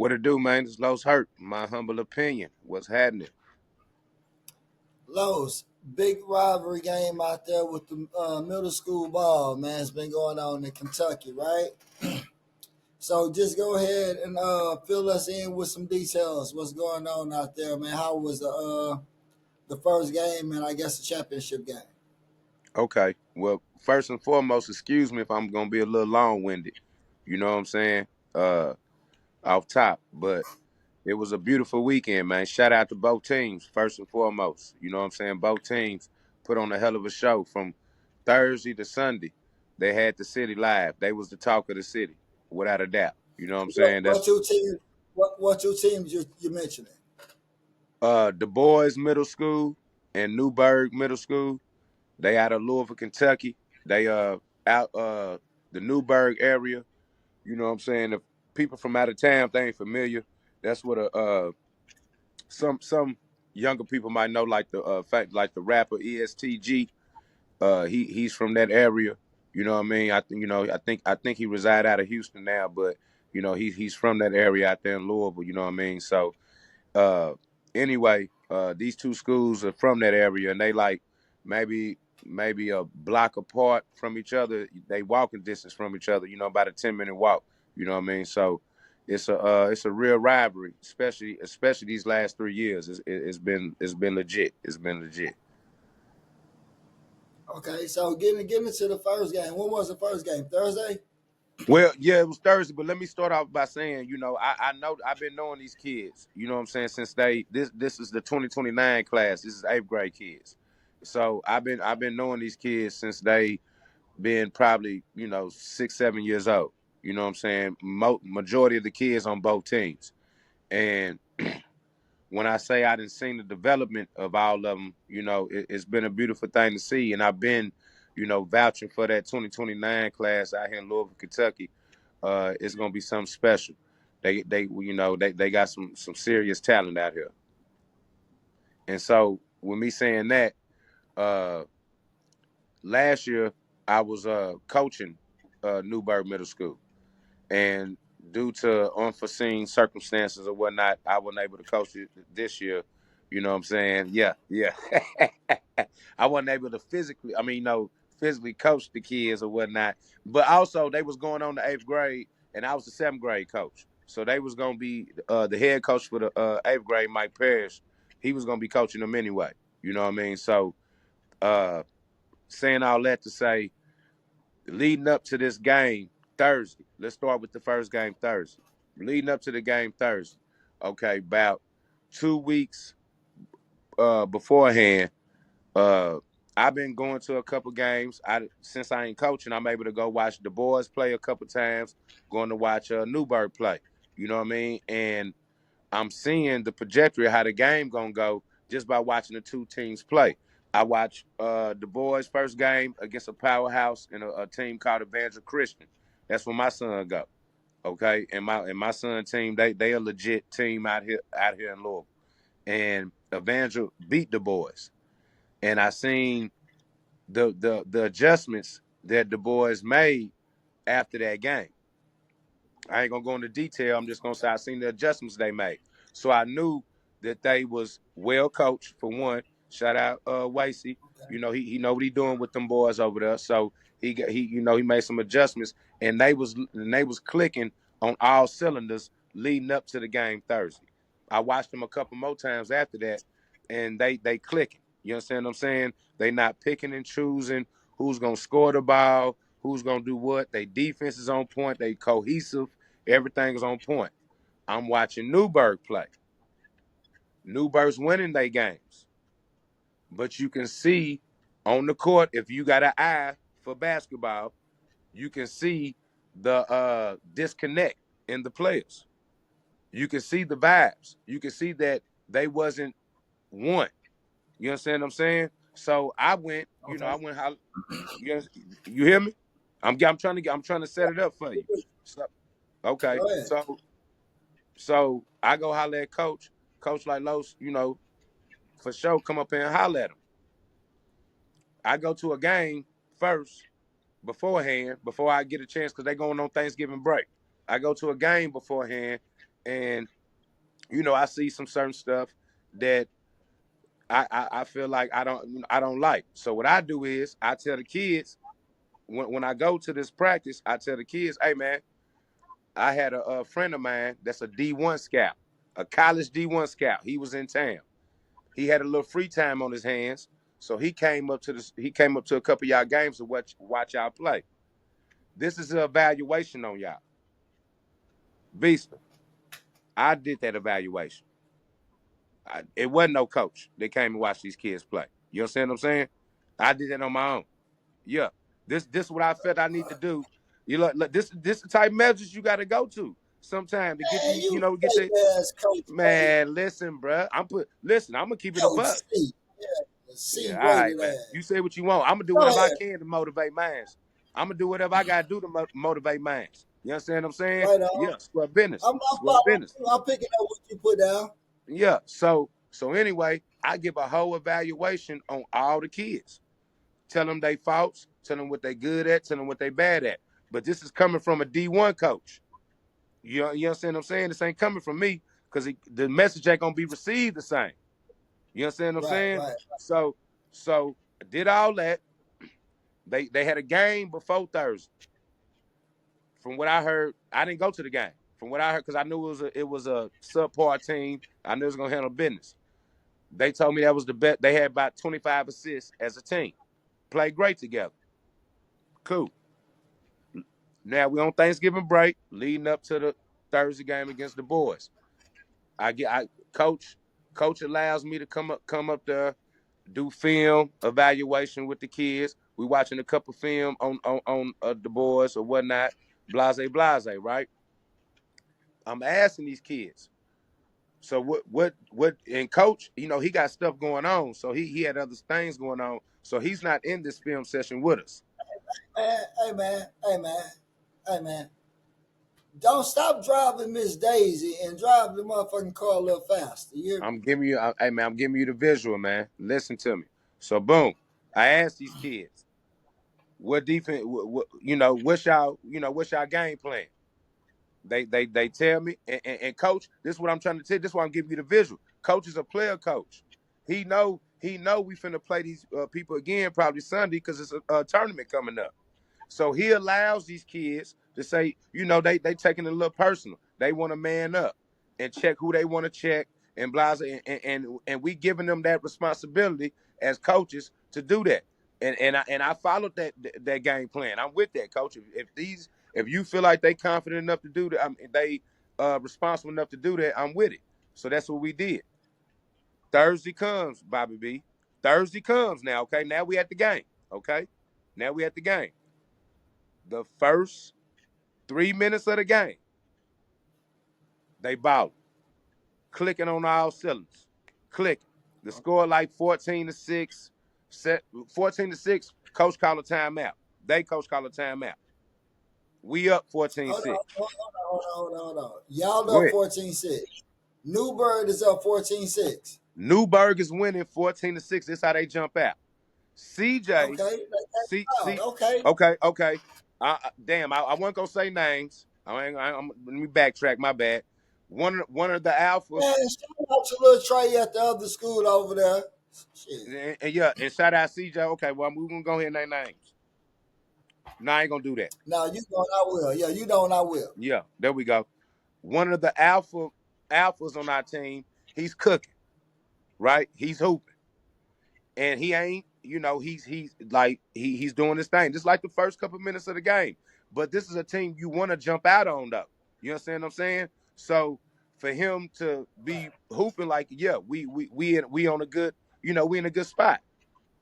What it do, man? It's Los Hurt. My humble opinion. What's happening? Los, big rivalry game out there with the middle school ball, man. It's been going on in Kentucky, right? So just go ahead and fill us in with some details. What's going on out there, man? How was the first game and I guess the championship game? Okay. Well, first and foremost, excuse me if I'm gonna be a little long-winded. You know what I'm saying? Uh, Off top, but it was a beautiful weekend, man. Shout out to both teams, first and foremost. You know what I'm saying? Both teams put on a hell of a show from Thursday to Sunday. They had the city live. They was the talk of the city, without a doubt. You know what I'm saying? What That's two teams? What two teams you mentioning? Du Bois Middle School and Newburg Middle School. They out of Louisville, Kentucky. They out the Newburg area. You know what I'm saying? If people from out of town, if they ain't familiar, that's what some younger people might know, like the fact like the rapper ESTG. He's from that area. You know what I mean? I think I think he reside out of Houston now, but he's from that area out there in Louisville. You know what I mean? So uh anyway, these two schools are from that area, and they like maybe a block apart from each other. They walking distance from each other, about a 10-minute walk. You know what I mean? So it's a real rivalry, especially these last 3 years. It's been legit. It's been legit. Okay, so getting into the first game. When was the first game? Thursday. Well, yeah, it was Thursday, but let me start off by saying, I know I've been knowing these kids, you know what I'm saying, since this is the 2029 class. This is eighth grade kids. So I've been knowing these kids since they been probably, 6, 7 years old. You know what I'm saying? Majority of the kids on both teams. And when I say I didn't seen the development of all of them, it's been a beautiful thing to see. And I've been, vouching for that 2029 class out here in Louisville, Kentucky. It's gonna be something special. They got some serious talent out here. And so with me saying that, uh, last year I was coaching Newburgh Middle School, and due to unforeseen circumstances or whatnot, I wasn't able to coach it this year. You know what I'm saying? Yeah, yeah. I wasn't able to physically coach the kids or whatnot. But also, they was going on to eighth grade, and I was the seventh grade coach. So they was gonna be the head coach for the eighth grade, Mike Parrish. He was gonna be coaching them anyway. You know what I mean? So, uh, saying all that to say, leading up to this game Thursday. Let's start with the first game Thursday. Leading up to the game Thursday. Okay, about 2 weeks beforehand, uh, I've been going to a couple games. Since I ain't coaching, I'm able to go watch the boys play a couple times. Going to watch Newburgh play. You know what I mean? And I'm seeing the trajectory of how the game gonna go just by watching the two teams play. I watched the boys' first game against a powerhouse in a team called Evangel Christian. That's where my son go. Okay, and my son team, they a legit team out here in Louisville. And Evangel beat the boys, and I seen the adjustments that the boys made after that game. I ain't gonna go into detail. I'm just gonna say I seen the adjustments they made. So I knew that they was well coached for one. Shout out Wasey. He know what he doing with them boys over there. So he made some adjustments, and they was clicking on all cylinders leading up to the game Thursday. I watched them a couple more times after that, and they clicking. You understand what I'm saying? They not picking and choosing who's gonna score the ball, who's gonna do what. They defense is on point. They cohesive. Everything is on point. I'm watching Newburgh play. Newburgh's winning their games. But you can see on the court, if you got an eye for basketball, you can see the disconnect in the players. You can see the vibes. You can see that they wasn't one. You understand what I'm saying? So I went, Okay. I went. You hear me? I'm trying to set it up for you. So, okay, Go ahead. so I go holler at coach. Coach like Los, for sure, come up here and holler at him. I go to a game first beforehand before I get a chance because they going on Thanksgiving break. I go to a game beforehand, and I see some certain stuff that I feel like I don't like. So what I do is I tell the kids when I go to this practice, I tell the kids, hey man, I had a friend of mine that's a D1 scout, a college D1 scout. He was in town. He had a little free time on his hands, so he came up to a couple of y'all games to watch y'all play. This is an evaluation on y'all. Beaster, I did that evaluation. It wasn't no coach that came and watched these kids play. You understand what I'm saying? I did that on my own. Yeah. This what I felt I need to do. Look, this the type of measures you got to go to sometime to get Man, the you get the fake ass Coach A. man. Listen, bro. I'm gonna keep it a Coach buck. C. Yeah, Yeah, C all right, rated man. ass. You say what you want. I'm gonna do Go whatever I ahead. can to motivate minds. I'm gonna do whatever I gotta do to motivate minds. You understand what I'm saying? Right on. Yeah, square business, I'm square following business. you. I'm picking up what you put down. Yeah. So anyway, I give a whole evaluation on all the kids. Tell them they faults, tell them what they good at, tell them what they bad at. But this is coming from a D1 coach. You understand what I'm saying? This ain't coming from me because the message ain't gonna be received the same. You understand what I'm Right, saying? right. So I did all that. They had a game before Thursday. From what I heard, I didn't go to the game. From what I heard, because I knew it was a subpar team. I knew it was gonna handle business. They told me that was the best. They had about 25 assists as a team. Played great together. Cool. Now we on Thanksgiving break, leading up to the Thursday game against the boys. I coach allows me to come up there, do film evaluation with the kids. We watching a couple film on the boys or whatnot, blase, right? I'm asking these kids. So what and coach, he got stuff going on. So he had other things going on. So he's not in this film session with us. Man, hey man, hey man, hey man. Don't stop driving Miss Daisy and drive the motherfucking car a little faster. You hear me? Hey man, I'm giving you the visual, man. Listen to me. So boom, I asked these kids, what defense, what's y'all game plan? They tell me, and coach, this is what I'm trying to tell you. This is why I'm giving you the visual. Coach is a player coach. He know we finna play these people again probably Sunday because it's a tournament coming up. So he allows these kids to say, they taking it a little personal. They want to man up and check who they want to check and blah, and we giving them that responsibility as coaches to do that. And I followed that game plan. I'm with that, coach. If you feel like they confident enough to do that, they responsible enough to do that, I'm with it. So that's what we did. Thursday comes, Bobby B. Thursday comes now. Okay, now we at the game. Okay, now we at the game. The first 3 minutes of the game, they balled, clicking on all cylinders, clicking. The score like 14-6, 14-6. Coach call a timeout. They coach call a timeout. We up Hold 14-6. on, hold on. Y'all Go up ahead. 14-6. Newburgh is up 14-6. Newburg is winning 14-6. This is how they jump out. CJ, Okay, see, okay. okay. Damn, I wasn't gonna say names. Let me backtrack. My bad. One of the alphas. Man, shout out to little Trey at the other school over there. Shit. And yeah, and shout out CJ. Okay, well, we're gonna go ahead and name names. No, I ain't gonna do that. Now you know I will. Yeah, you know I will. Yeah, there we go. One of the alphas on our team, he's cooking, right? He's hooping, and he ain't. He's like he's doing his thing, just like the first couple minutes of the game. But this is a team you want to jump out on, though. You understand what I'm saying? So for him to be hooping like, yeah, we on a good, we in a good spot.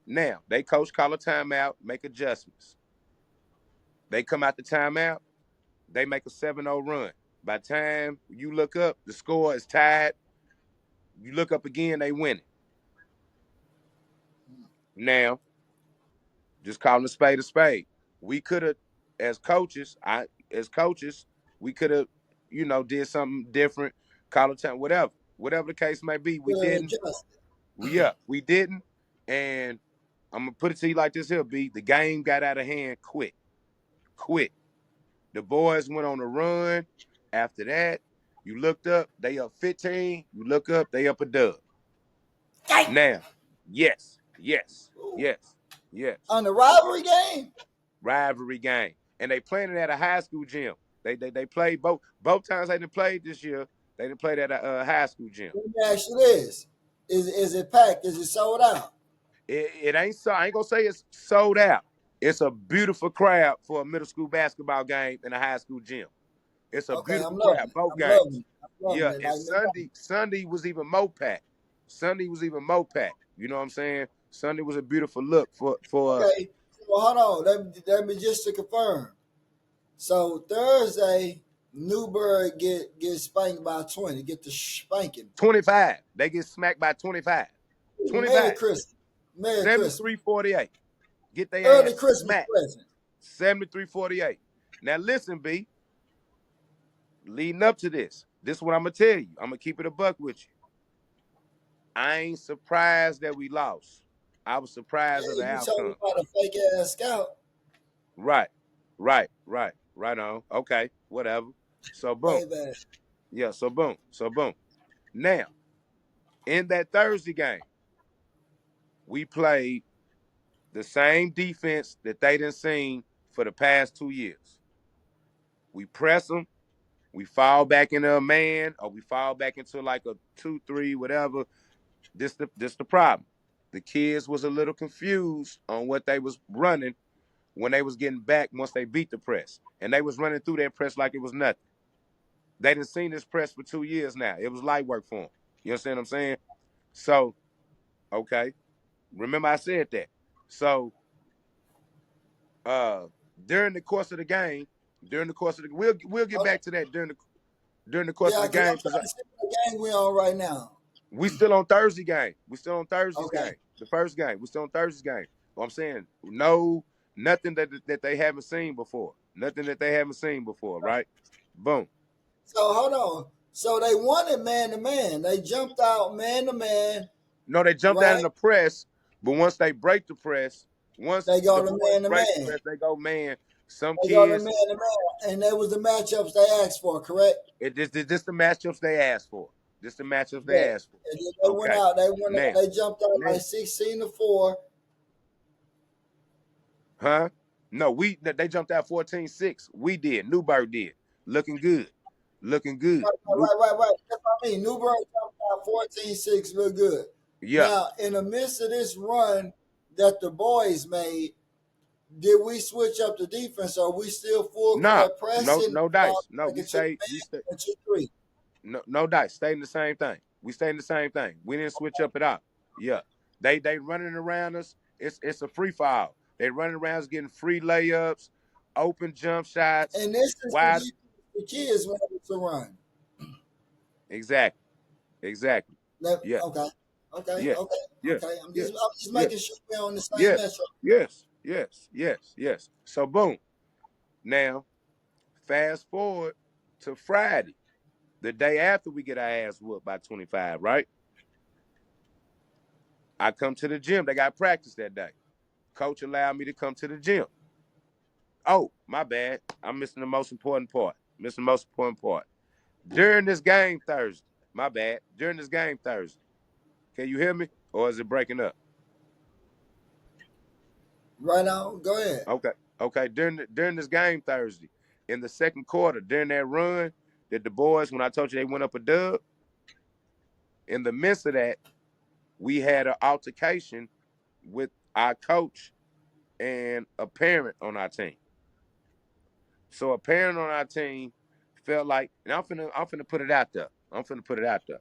Now they coach call a timeout, make adjustments. They come out the timeout, they make a 7-0 run. By the time you look up, the score is tied. You look up again, they win it. Now, just calling a spade a spade. We could have, as coaches, we could have, did something different, call a time, whatever the case may be. We Good didn't. adjustment. We didn't. And I'm gonna put it to you like this: here, B. The game got out of hand quick. The boys went on a run after that, You looked up, they up 15. You look up, they up a dub. Damn. Now, yes, yes, yes, yes. On the rivalry game? Rivalry game. And they playing it at a high school gym. They played both times they didn't play this year. They didn't play at a high school gym. Let me ask you this. Is it packed? Is it sold out? It ain't so. I ain't gonna say it's sold out. It's a beautiful crowd for a middle school basketball game in a high school gym. It's a Okay, beautiful I'm loving crowd, it. both I'm loving games. it. I'm Yeah, loving it. and Like Sunday was even more packed. Sunday was even more packed. You know what I'm saying? Sunday was a beautiful look for okay, well, hold on. Let me just to confirm. So Thursday, Newburg get spanked by 20. Get the spanking. 25. They get smacked by 25. Merry 25. Christmas. Merry Christmas. 73-48. Get their Early ass Christmas smacked. present. 73-48. Now listen, B. Leading up to this is what I'm gonna tell you. I'm gonna keep it a buck with you. I ain't surprised that we lost. I was surprised of Yeah, the you talking outcome. about a fake ass scout. Right, right on. Okay, whatever. So boom. Way back. Yeah, so boom. So boom. Now, in that Thursday game, we played the same defense that they done seen for the past 2 years. We press them, we fall back into a man, or we fall back into like a 2-3, whatever. This the problem. The kids was a little confused on what they was running when they was getting back once they beat the press. And they was running through that press like it was nothing. They done seen this press for 2 years now. It was light work for them. You understand what I'm saying? So, okay. Remember I said that. So, uh, during the course of the game, we'll get back to that during the course of Yeah, the because game I'm because trying to see what game we on right now. we still on Thursday game. We still on Thursday's Okay. game. The first game. We still on Thursday's game. What I'm saying, nothing that they haven't seen before. Nothing that they haven't seen before, right? Boom. So hold on. So they wanted man to man. They jumped out man to man, No, they jumped out in right? the press, but once they break the press, once They the go to boys man to break the man. press, they go, man, some They go to kids, man to man, and that was the matchups they asked for, correct? this the matchups they asked for. This the matchups they Bet. asked for. And then they went Okay. out. They went out. Now, They jumped out now, like 16-4. huh? No, they jumped out 14-6. We did. Newburg did. Looking good. Looking good. Right. That's what I mean. Newburgh jumped out 14-6 real good. Yeah. Now, in the midst of this run that the boys made, did we switch up the defense? Or are we still full Nah, court no, pressing? no dice. No, Like we a two stayed, we stayed, man and 2-3. no dice. Stayed in the same thing. We stayed in the same thing. We didn't switch up at all. Yeah. They running around us. It's a free fall. They running around us getting free layups, open jump shots, And this is the wide. defense the kids wanted to run. Exactly. Exactly. Yeah. Okay. Okay. Yes. Okay. Yes. Okay. I'm Yes. just Yes. making sure we're on the same Yes. metro. Yes. Yes. Yes. Yes. So boom. Now, fast forward to Friday, the day after we get our ass whooped by 25, right? I come to the gym. They got practice that day. Coach allowed me to come to the gym. Oh, my bad. I'm missing the most important part. Missing the most important part. During this game Thursday, my bad. During this game Thursday, can you hear me? Or is it breaking up? Right on. Go ahead. Okay. Okay. During this game Thursday, in the second quarter, during that run that the boys, when I told you they went up a dub, in the midst of that, we had an altercation with our coach and a parent on our team. So a parent on our team felt like, and I'm finna put it out there. I'm finna put it out there.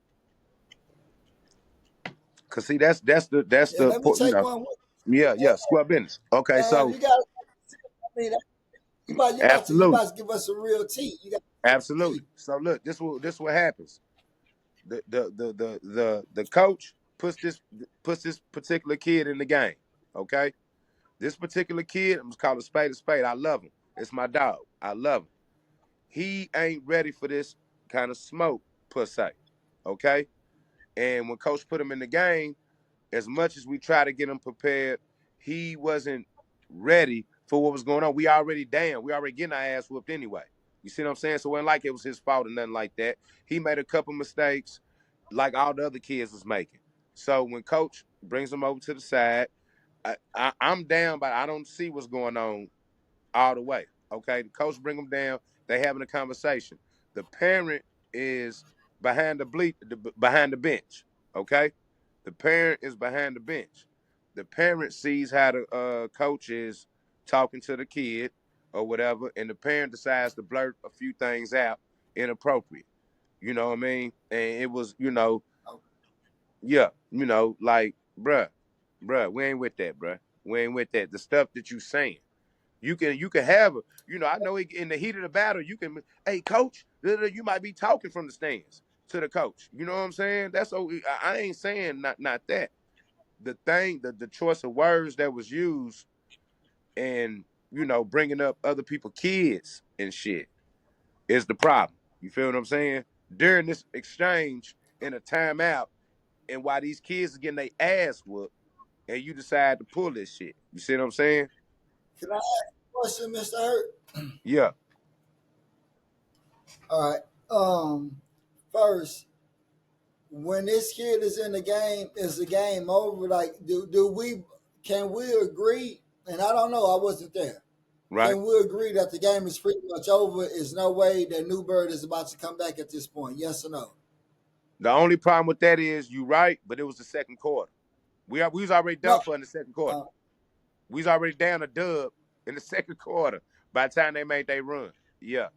Cause see, that's Yeah, the let me you take know, one. yeah, square business. Okay, Man, so you got. I mean, you absolutely, about to give us some real tea. You got absolutely. tea. So look, this what happens. The coach puts this particular kid in the game. Okay, this particular kid, I'm just call it spade a spade. I love him. It's my dog. I love him. He ain't ready for this kind of smoke per se. Okay, and when coach put him in the game, as much as we try to get him prepared, he wasn't ready for what was going on. We already getting our ass whooped anyway. You see what I'm saying? So it wasn't like it was his fault or nothing like that. He made a couple mistakes, like all the other kids was making. So when coach brings him over to the side, I'm down, but I don't see what's going on all the way. Okay, the coach bring them down. They having a conversation. The parent is behind the bench. Okay, the parent is behind the bench. The parent sees how the coach is talking to the kid or whatever, and the parent decides to blurt a few things out inappropriate. You know what I mean? And it was, yeah, like, bruh, we ain't with that, bruh. We ain't with that. The stuff that you saying. You can have a, I know in the heat of the battle, you can, hey coach, you might be talking from the stands to the coach. You know what I'm saying? That's so I ain't saying not that. The thing, the choice of words that was used and bringing up other people kids and shit is the problem. You feel what I'm saying? During this exchange in a timeout, and while these kids are getting their ass whooped, and you decide to pull this shit. You see what I'm saying? Can I ask a question, Mr. Hurt? Yeah. All right. First, when this kid is in the game, is the game over? Like, do we can we agree? And I don't know, I wasn't there. Right. Can we agree that the game is pretty much over? Is no way that Newburg is about to come back at this point? Yes or no? The only problem with that is you right, but it was the second quarter. We was already done No. for in the second quarter. Uh, We was already down a dub in the second quarter by the time they made their run. Yeah.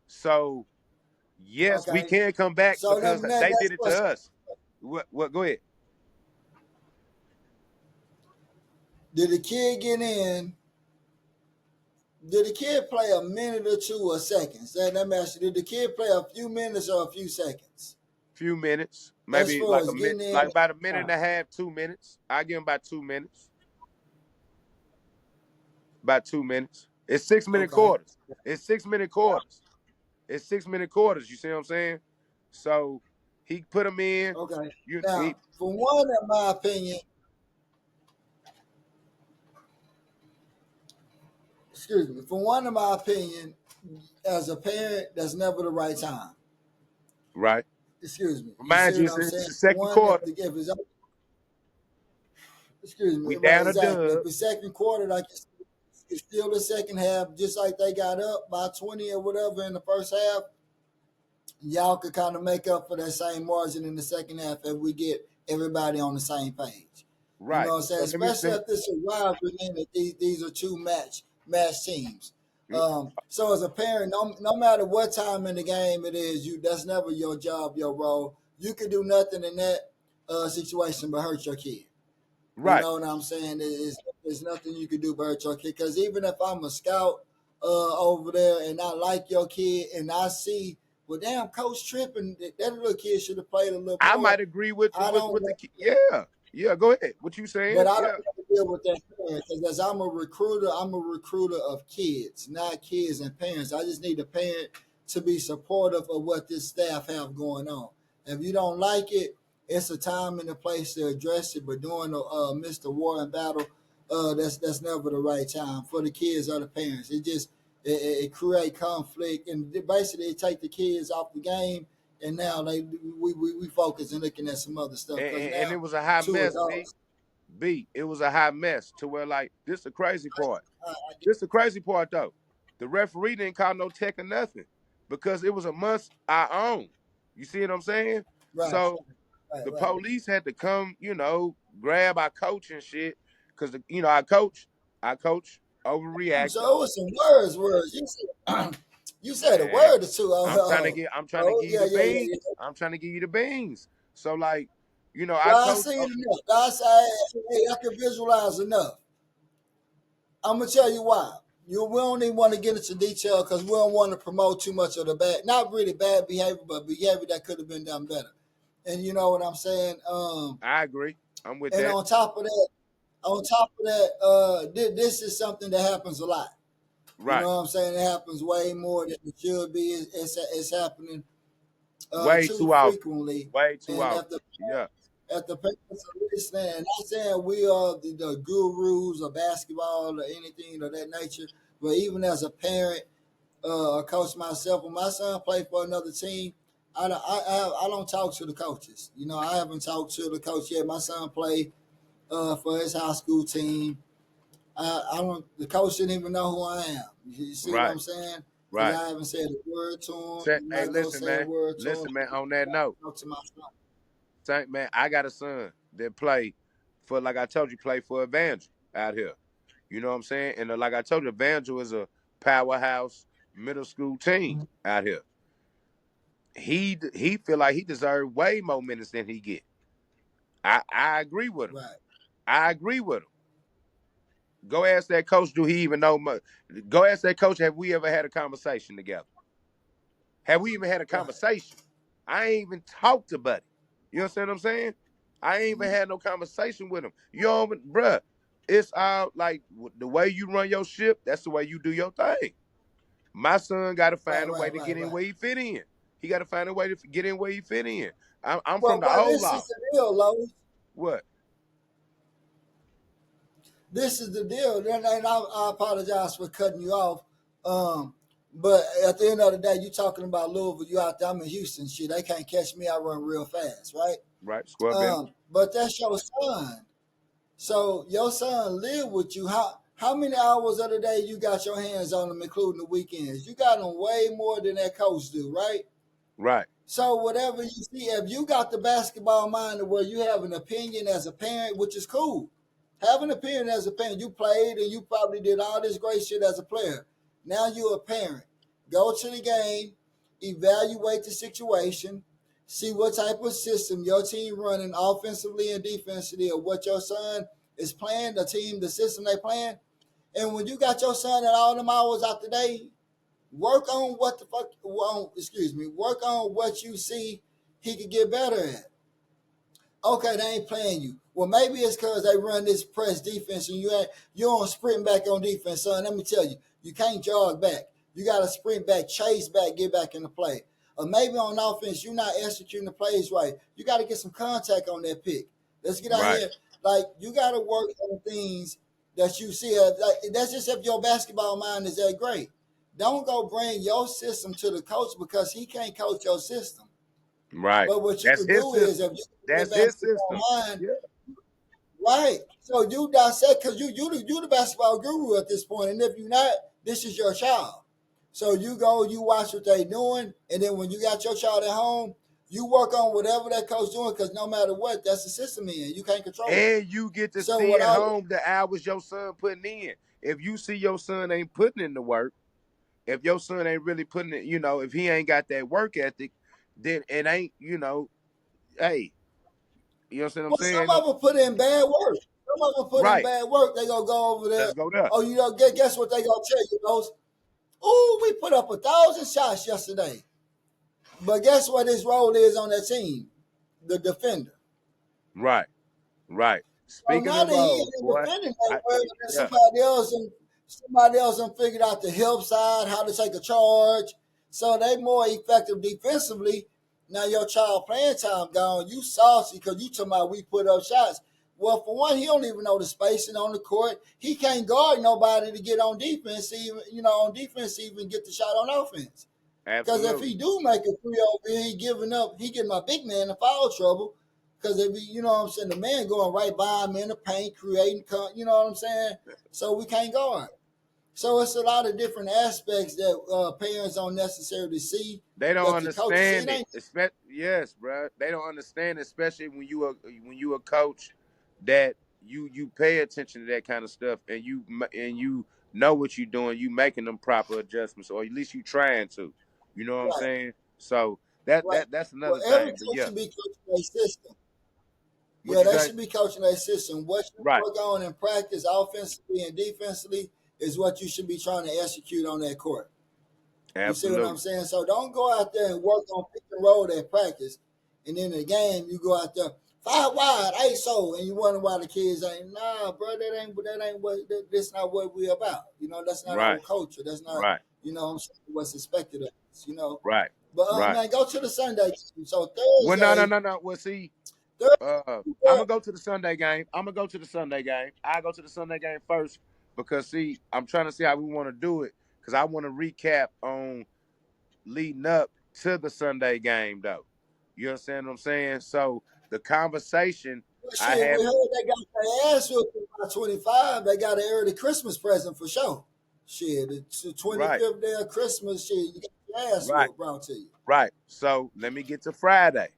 So yes, we okay. can come back So because they that's did it to what's. us. What go ahead. Did the kid get in? Did the kid play a minute or two or seconds? Let me ask you, did the kid play a few minutes or a few seconds? Few minutes, As maybe far like a as minute, getting in. like about a minute and a half, 2 minutes. I give him about 2 minutes. About 2 minutes. It's 6 minute Okay. quarters. It's 6 minute quarters. It's 6 minute quarters. You see what I'm saying? So he put them in. Okay. You he Now, for one, in my opinion, excuse me, for one, in my opinion, as a parent, that's never the right time. right. Excuse me. You Remind see you, what it's, I'm it's saying? the For second one, quarter. if it's excuse me, We right, down a exactly. dub. If it's second quarter, like it's still the second half, just like they got up by 20 or whatever in the first half, y'all could kind of make up for that same margin in the second half if we get everybody on the same page. You know Right. what I'm saying? So let me Especially let me if this is rivalry and that these are two match teams. mm, So as a parent, no matter what time in the game it is, that's never your job, your role. You can do nothing in that situation but hurt your kid. You right. know what I'm saying? There's nothing you can do but hurt your kid. Because even if I'm a scout over there and I like your kid and I see, well, damn, coach tripping, that little kid should have played a little I more. might agree with I don't with the want, yeah. Yeah, go ahead. What you saying? but I don't Yeah. want to deal with that because as I'm a recruiter of kids, not kids and parents. I just need a parent to be supportive of what this staff have going on. If you don't like it, it's a time and a place to address it. But during the Mr. War and battle, that's never the right time for the kids or the parents. It create conflict and basically it take the kids off the game. And now we focus and looking at some other stuff because And it now was a hot two mess, B. adults. B. It was a hot mess to where like this the crazy part. I get, This the crazy part though. The referee didn't call no tech or nothing because it was a must our own. You see what I'm saying? right, So right, the right. police had to come, grab our coach and shit. Cause our coach overreacted. So it was some words. You said a Man, word or two. I'm trying to Oh give you yeah, the yeah, yeah, beans. yeah. I'm trying to give you the beans. So like, our God coach, seen enough. God said, hey, I can visualize enough. I'm gonna tell you why. We don't even want to get into detail because we don't want to promote too much of the bad, not really bad behavior, but behavior that could have been done better. And you know what I'm saying? I agree. I'm with And that. on top of that, this is something that happens a lot. You know Right. what I'm saying? It happens way more than it should be. It's happening Way too too often. frequently. Way too And often. Yeah. if the parents are listening, and not saying we are the gurus of basketball or anything of that nature, but even as a parent, coach myself. When my son played for another team, I don't talk to the coaches. You know, I haven't talked to the coach yet. My son played for his high school team. I don't. The coach didn't even know who I am. You see what Right, I'm saying? Because right. I haven't said a word to him. Say, I'm hey, not gonna listen, say a man. word to him. Listen, man. On that note, Talk to my son. Saint, man, I got a son that play for, like I told you, play for Evangel out here. You know what I'm saying? And like I told you, Evangel is a powerhouse middle school team out here. He feel like he deserved way more minutes than he get. I agree with him. Right, I agree with him. Go ask that coach. Do he even know much? Go ask that coach. Have we ever had a conversation together? Have we even had a right. conversation? I ain't even talked to Buddy. You understand what I'm saying? I ain't even Mhm. had no conversation with him. You know, bruh, it's all like the way you run your ship. That's the way you do your thing. My son got to Right, find a way right, to right, get in right. where he fit in. He got to find a way to get in where he fit in. I'm from Well, the well, old this is law. the deal, Lois. What? This is the deal. And I apologize for cutting you off. But at the end of the day, you talking about Louisville. You out there. I'm in Houston. Shit, they can't catch me. I run real fast, right? Right? Square business. But that's your son. So your son live with you. How many hours of the day you got your hands on them, including the weekends? You got them way more than that coach do, right? Right. So whatever you see, if you got the basketball mind where you have an opinion as a parent, which is cool. Have an opinion as a parent. You played and you probably did all this great shit as a player. Now you're a parent. Go to the game, evaluate the situation, see what type of system your team running offensively and defensively, or what your son is playing, the team, the system they playing. And when you got your son at all them hours out the day, work on what the fuck. Well, excuse me. Work on what you see he could get better at. Okay, they ain't playing you. Well, maybe it's because they run this press defense and you don't sprint back on defense, son. Let me tell you, you can't jog back. You got to sprint back, chase back, get back in the play. Or maybe on offense, you're not executing the plays right. You got to get some contact on that pick. Let's get out Right. here. Like you got to work on things that you see. Like, that's just if your basketball mind is that great. Don't go bring your system to the coach because he can't coach your system. Right. But what you That's could his do is system. if you get That's his basketball system. mind, Yeah. right? So you dissect because you the basketball guru at this point, and if you're not, this is your child. So you go, you watch what they doing, and then when you got your child at home, you work on whatever that coach doing because no matter what, that's the system in. You can't control it. And you get to So see what at I home the hours your son putting in. If you see your son ain't putting in the work, if your son ain't really putting it, if he ain't got that work ethic, then it ain't, hey, you know what I'm well, saying? some of them put in bad work. Some of them put in Right. bad work. They gonna go over there. Let's go there. Oh, guess what they gonna tell you, those? Oh, we put up 1,000 shots yesterday. But guess what his role is on that team? The defender. Right. Right. So Speaking now of that he roles, ain't boy. defending that I, well, then yeah. somebody else figured out the help side, how to take a charge. So they more effective defensively. Now your child playing time gone. You saucy because you talking about we put up shots. Well, for one, he don't even know the spacing on the court. He can't guard nobody to get on defense, even even get the shot on offense. Because if Absolutely. he do make a three over, he giving up. He getting my big man in foul trouble. Because if he, you know what I'm saying, the man going right by him in the paint, creating, you know what I'm saying. So we can't guard. So it's a lot of different aspects that parents don't necessarily see They don't that the coaches see. It understand it. ain't Yes, bro. They don't understand, especially when you a coach that you pay attention to that kind of stuff and you know what you're doing. You making them proper adjustments, or at least you trying to. You know what I'm right, saying? So that right. that that's Well, another every thing. But coach yeah, should be coaching their system. what Yeah, you they say? should be coaching their system. What you Right. work on in practice, offensively and defensively, is what you should be trying to execute on that court. You see what I'm Absolutely. saying? So don't go out there and work on pick and roll at practice, and in the game you go out there five wide ISO, and you wonder why the kids ain't. Nah, bro, that ain't what that's not what we about. That's not our Right. culture. That's not Right. what's expected of us. Right. But Right. man, go to the Sunday. So Well, no, no, Thursday, no, no. Well, see, Thursday, I'm gonna go to the Sunday game. I'm gonna go to the Sunday game. I go to the Sunday game first because see, I'm trying to see how we want to do it. because I want to recap on leading up to the Sunday game, though. You understand what I'm saying? So the conversation Well, I shit, had, we heard they got their ass whooped by 25. They got an early Christmas present for sure. Shit, it's the right, 25th day of Christmas. Shit, you got your ass right, whooped brought to you. right. So let me get to Friday.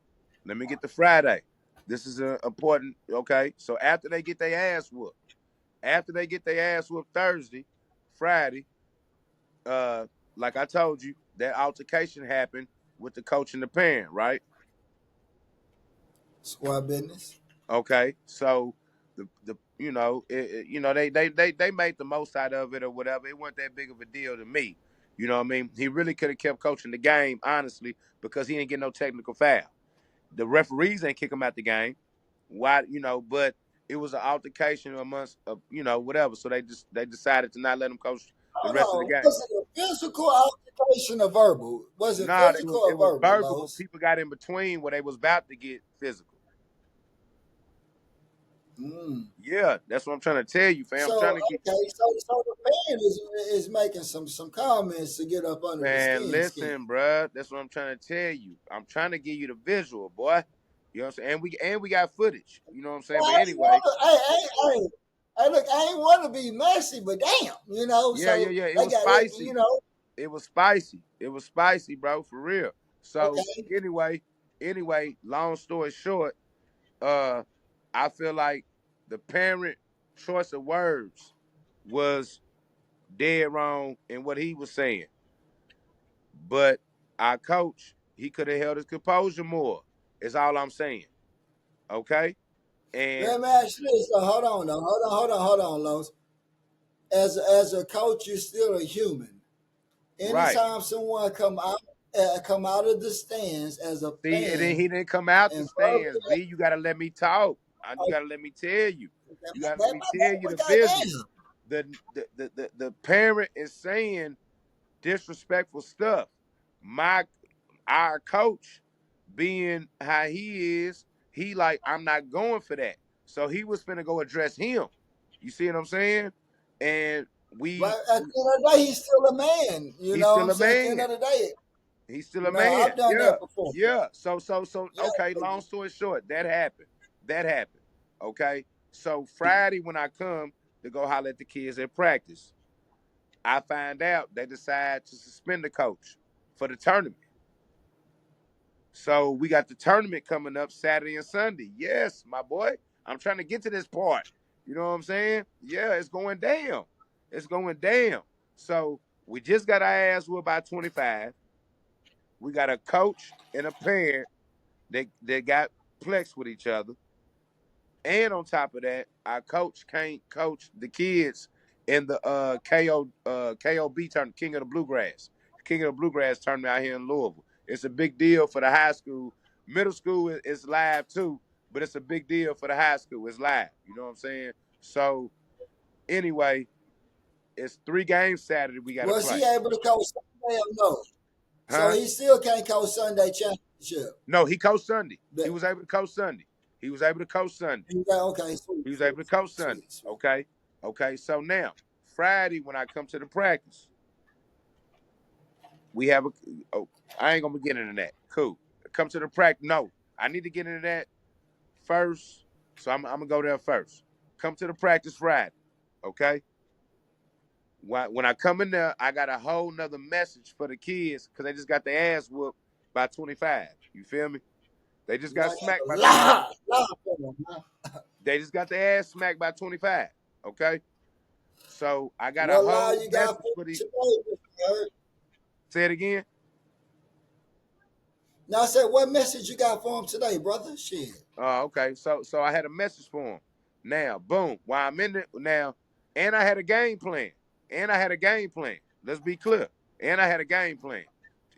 Let me get to Friday. This is important. Okay. So after they get their ass whooped Thursday, Friday, uh, like I told you, that altercation happened with the coach and the parent, right? Squad business. Okay, so they made the most out of it or whatever. It wasn't that big of a deal to me. You know what I mean? He really could have kept coaching the game, honestly, because he didn't get no technical foul. The referees ain't kick him out the game. Why? But it was an altercation amongst, whatever. So they decided to not let him coach the Hold rest of the on. game. Was it a physical altercation or verbal? Was it Nah, physical it or was verbal, verbal, but Lowe's? people got in between where they was about to get physical. Mm. Yeah, that's what I'm trying to tell you, fam. I'm So trying to get. okay, so the fan is making some comments to get up under the Man, skin. listen, bruh. That's what I'm trying to tell you. I'm trying to give you the visual, boy. You know what I'm saying? And we got footage. You know what I'm saying? Well, But I ain't anyway, wanna, hey, look, I ain't want to be messy, but damn, yeah, yeah, so yeah. It they was got it, spicy. It was spicy. It was spicy, bro, for real. So okay. anyway, long story short, uh, I feel like the parent choice of words was dead wrong in what he was saying. But our coach, he could have held his composure more. Is all I'm saying. Okay? And Let me ask you this. Hold on, though. Hold on, Los. As a coach, you're still a human. right. Anytime someone come out of the stands as a See, and then fan he didn't come out the and stands. B, you gotta let me talk. You gotta let me tell you. You gotta let me tell you the visual. goddamn. The parent is saying disrespectful stuff. My our coach, being how he is, he like, I'm not going for that. So he was finna go address him. You see what I'm saying? And But we, at the end of the day, he's still a man. You he's know what still I'm a saying? At the end man. of the day, He's still a man. I've done Yeah. that before. Yeah. So okay, Yeah. long story short, that happened. That happened. Okay. So Friday when I come to go holler at the kids at practice, I find out they decide to suspend the coach for the tournament. So we got the tournament coming up Saturday and Sunday. Yes, my boy. I'm trying to get to this part. You know what I'm saying? Yeah, it's going down. It's going down. So we just got our ass whooped by 25. We got a coach and a parent that got plex with each other. And on top of that, our coach can't coach the kids in the KOB tournament, King of the Bluegrass. King of the Bluegrass tournament out here in Louisville. It's a big deal for the high school. Middle school is live too, but it's a big deal for the high school. It's live. You know what I'm saying? So anyway, it's 3 games Saturday we gotta Was play. he able to coach Sunday or no? So Huh? he still can't coach Sunday championship. No, he coached Sunday. He But was able to coach Sunday. He was able to coach Sunday. he got okay, sweet, He was able sweet, to coach Sunday. sweet, sweet. Okay. Okay. So now, Friday, when I come to the practice, we have a. Oh, I ain't gonna be getting into that. Cool. Come to the practice. No, I need to get into that first. So I'm gonna go there first. Come to the practice Friday. Okay. When I come in there, I got a whole nother message for the kids because they just got their ass whooped by 25. You feel me? They just got Now smacked by that's 25. a lot for him, huh? They just got their ass smacked by 25. Okay. So I got a What lie whole you got message for for him the. today, Mr. Eric? Say it again. Now I said, what message you got for him today, brother? Shit. Okay. So I had a message for him. Now, boom. While I'm in it now, and I had a game plan. And I had a game plan. Let's be clear. And I had a game plan.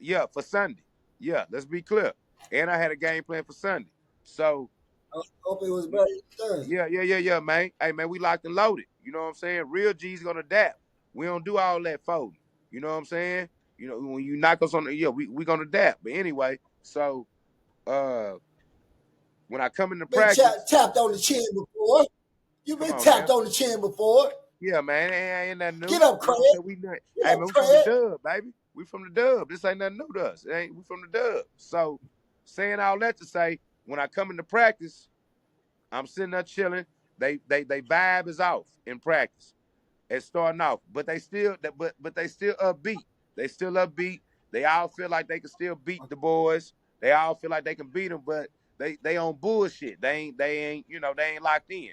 Yeah, for Sunday. Yeah, let's be clear. And I had a game plan for Sunday. So I hope it was better than Thursday. yeah, man. Hey man, we locked and loaded. You know what I'm saying? Real G's gonna adapt. We don't do all that folding. You know what I'm saying? You know, when you knock us on the we gonna adapt. But anyway, so uh when I come into Been practice, tapped on the chin before. You come been on tapped now. on the chin before. Yeah, man, ain't nothing new. Get up, You know Craig. what I'm saying? Get Hey up, man, we from the Craig. dub, baby. We from the dub. This ain't nothing new to us. We from the dub. So saying all that to say, when I come into practice, I'm sitting there chilling. They vibe is off in practice. It's starting off, but they still upbeat. They still upbeat. They all feel like they can still beat the boys. They all feel like they can beat them, but they on bullshit. They ain't they ain't locked in.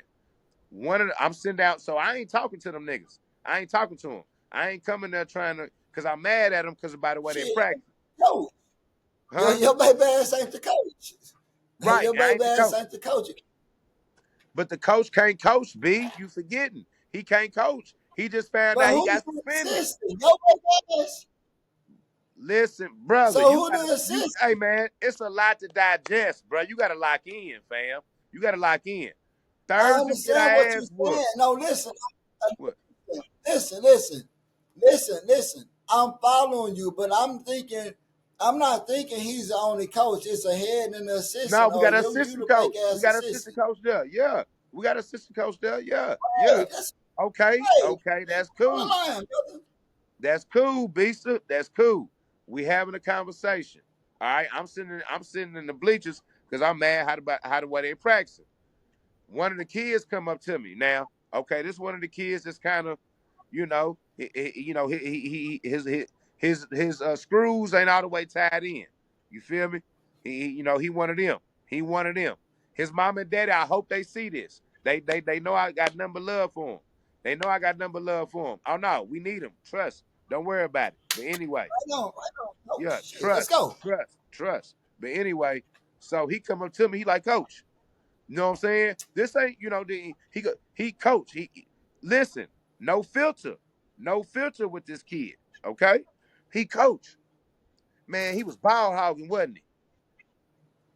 I'm sitting down, so I ain't talking to them niggas. I ain't talking to them. I ain't coming there trying to, cause I'm mad at them because by the way they Shit, practice, yo, huh? your baby ass ain't the coach. Right, Your I baby ain't the ass coach, ain't the coach. but the coach can't coach. B, you forgetting? He can't coach. He just found But out he who's got the suspended. assistant? Your baby ass. Listen, brother, So who the hey assistant? man, it's a lot to digest, bro. You gotta lock in, fam. You gotta lock in. I Thursday we get understand our what you're ass whooped. saying. No, listen, What? listen, listen, listen. I'm following you, but I'm not thinking he's the only coach. It's a head and an No, assistant, we or got an you assistant the fake coach. We ass got an assistant assistant. coach there. Yeah. We got an assistant coach there. Yeah. Hey, Yeah. that's Okay. right. Okay. That's Hold cool. on, brother. That's cool, Beaster. That's cool. We having a conversation. All right. I'm sitting in the bleachers because I'm mad how the way they practicing. One of the kids come up to me now. Okay, this one of the kids that's kind of, his screws ain't all the way tied in. You feel me? He one of them. He one of them. His mom and daddy, I hope they see this. They know I got number love for him. They know I got number love for him. Oh no, we need him. Trust. Don't worry about it. But anyway, Right on. No yeah, shit. Let's trust, go. trust. But anyway, so he come up to me. He like, Coach. You know what I'm saying? This ain't, he coach. Listen, no filter. No filter with this kid. Okay? He coach. Man, he was ball hogging, wasn't he?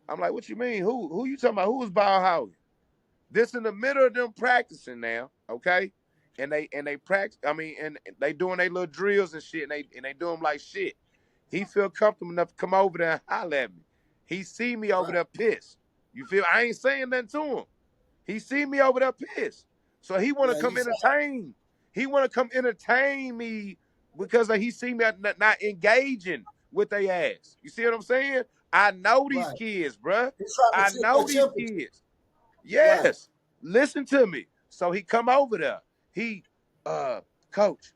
I'm like, what you mean? Who you talking about? Who was ball hogging? This in the middle of them practicing now, okay? And they practice, and they doing their little drills and shit, and they do them like shit. He feel comfortable enough to come over there and holler at me. He see me over Right, there pissed. You feel I ain't saying nothing to him. He see me over there pissed. So he want to yeah, come you said entertain. He want to come entertain me because he see me not engaging with they ass. You see what I'm saying? I know these right. kids, bruh. He's trying I to take know your these temperature. kids. Right. Yes. Listen to me. So he come over there. He, coach,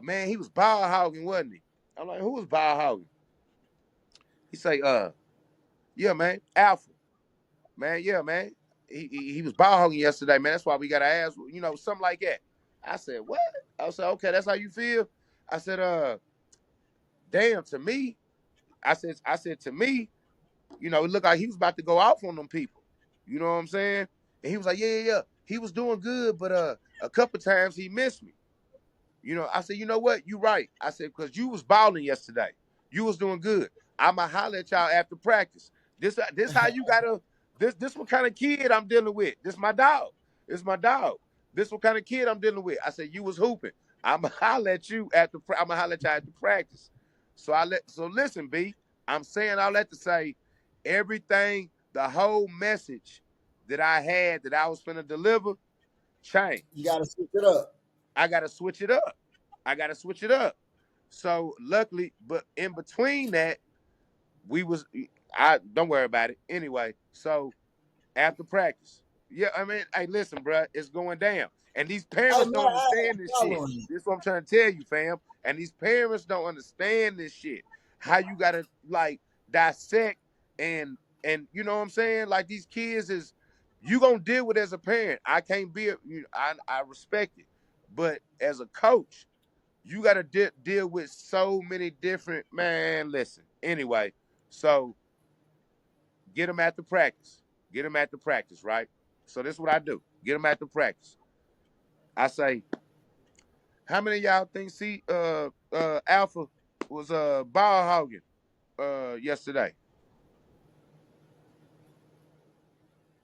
man, he was ball hogging, wasn't he? I'm like, who was ball hogging? He say, yeah, man, Alpha. Man, yeah, man. He was ball hogging yesterday, man. That's why we got to ask, something like that. I said, what? I said, okay, that's how you feel? I said, damn, to me, I said to me, it looked like he was about to go off on them people. You know what I'm saying? And he was like, yeah. He was doing good, but a couple times he missed me. I said, you know what? You right. I said, because you was balling yesterday. You was doing good. I'ma holler at y'all after practice. This how you gotta this what kind of kid I'm dealing with. This my dog. This my dog. This what kind of kid I'm dealing with. I said, you was hooping. I'ma holler at you I'ma holler at y'all after practice. So listen, B. I'm saying all that to say everything, the whole message that I had that I was finna deliver changed. You got to switch it up. I gotta switch it up. I gotta switch it up. So luckily, but in between that, we was I don't worry about it. Anyway, so after practice. Yeah, hey, listen, bro, it's going down. And these Hey, parents man, don't understand this I'm shit. following you. This is what I'm trying to tell you, fam. And these parents don't understand this shit. How you gotta like dissect and you know what I'm saying? Like these kids is you gonna deal with as a parent. I can't be I respect it. But as a coach, you gotta deal with so many different man. Listen, anyway, so get them at the practice. Get them at the practice, right? So this is what I do. Get them at the practice. I say, how many of y'all think Alpha was ball hogging yesterday?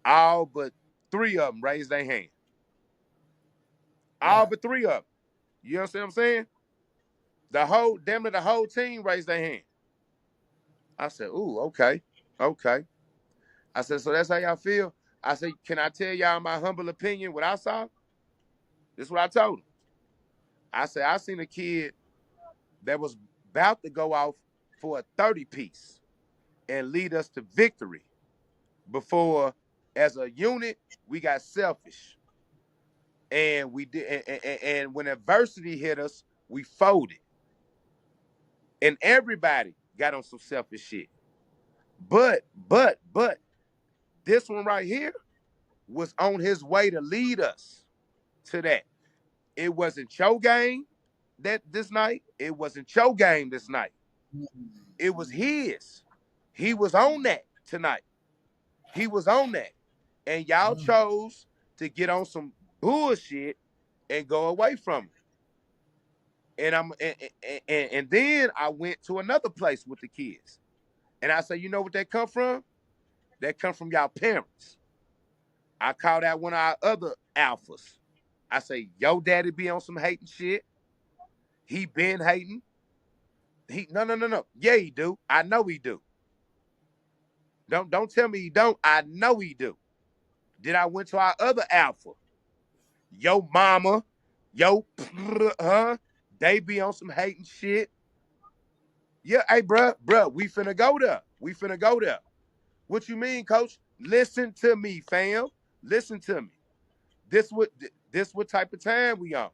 All but three of them raised their hand. All Right. but three of them. You understand what I'm saying? The whole team raised their hand. I said, ooh, okay, okay. I said, so that's how y'all feel? I said, can I tell y'all my humble opinion what I saw? This is what I told him. I said, I seen a kid that was about to go off for a 30 piece and lead us to victory before, as a unit, we got selfish. And we did, and when adversity hit us, we folded. And everybody got on some selfish shit. But this one right here was on his way to lead us to that. It wasn't your game that this night. It wasn't your game this night. It was his. He was on that tonight. He was on that. And y'all chose to get on some bullshit and go away from it. And then I went to another place with the kids. And I said, you know what that come from? That come from y'all parents. I called out one of our other alphas. I say, yo daddy be on some hating shit. He been hating. He no. Yeah, he do. I know he do. Don't tell me he don't. I know he do. Then I went to our other alpha. Yo mama, yo huh? They be on some hating shit. Yeah, hey bruh, we finna go there. We finna go there. What you mean, coach? Listen to me, fam. Listen to me. This what type of time we on.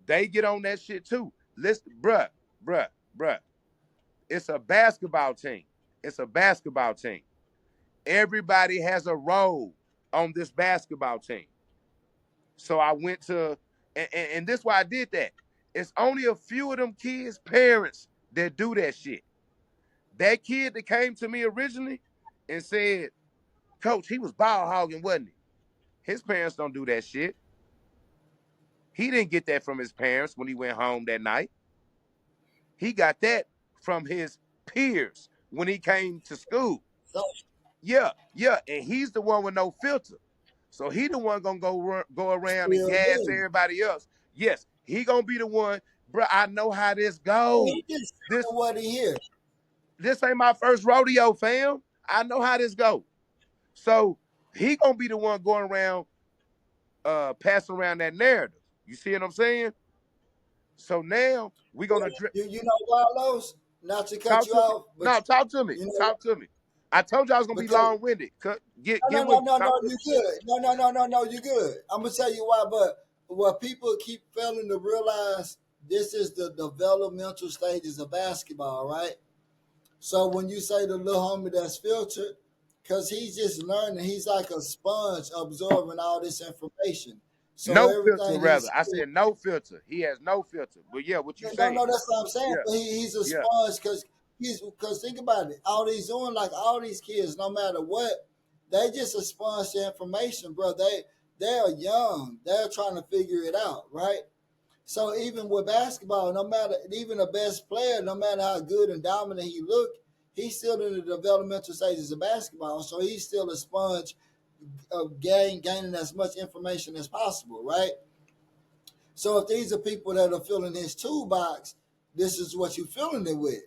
They get on that shit too. Listen, bruh. It's a basketball team. It's a basketball team. Everybody has a role on this basketball team. So I went to, and this is why I did that. It's only a few of them kids' parents that do that shit. That kid that came to me originally and said, Coach, he was ball hogging, wasn't he? His parents don't do that shit. He didn't get that from his parents when he went home that night. He got that from his peers when he came to school. So Yeah, and he's the one with no filter. So he the one gonna go around and still gas do. everybody else. Yes, he gonna be the one, bro. I know how this Well, go. he just This saying what he hear. this ain't my first rodeo, fam. I know how this go. So he gonna be the one going around, passing around that narrative. You see what I'm saying? So now we Well, gonna you know why, Los? Not to cut talk you to me. off, but No, talk to me. you know Talk to me. I told you I was gonna be because long winded. no, Get no, with no, me. no, Talk no, to me. you good. No, you good. I'm gonna tell you why, but what people keep failing to realize, this is the developmental stages of basketball, right? So when you say the little homie that's filtered, because he's just learning, he's like a sponge absorbing all this information. So No filter, everything rather. he's I said no filter. He has no filter. But yeah, what you no, saying? no, that's what I'm saying. Yeah, But he's a yeah. sponge because think about it. All these doing, like all these kids, no matter what, they just a sponge to information, bro. They're young. They're trying to figure it out, right? So even with basketball, no matter even the best player, no matter how good and dominant he look, he's still in the developmental stages of basketball. So he's still a sponge of gaining as much information as possible, right? So if these are people that are filling his toolbox, this is what you're filling it with.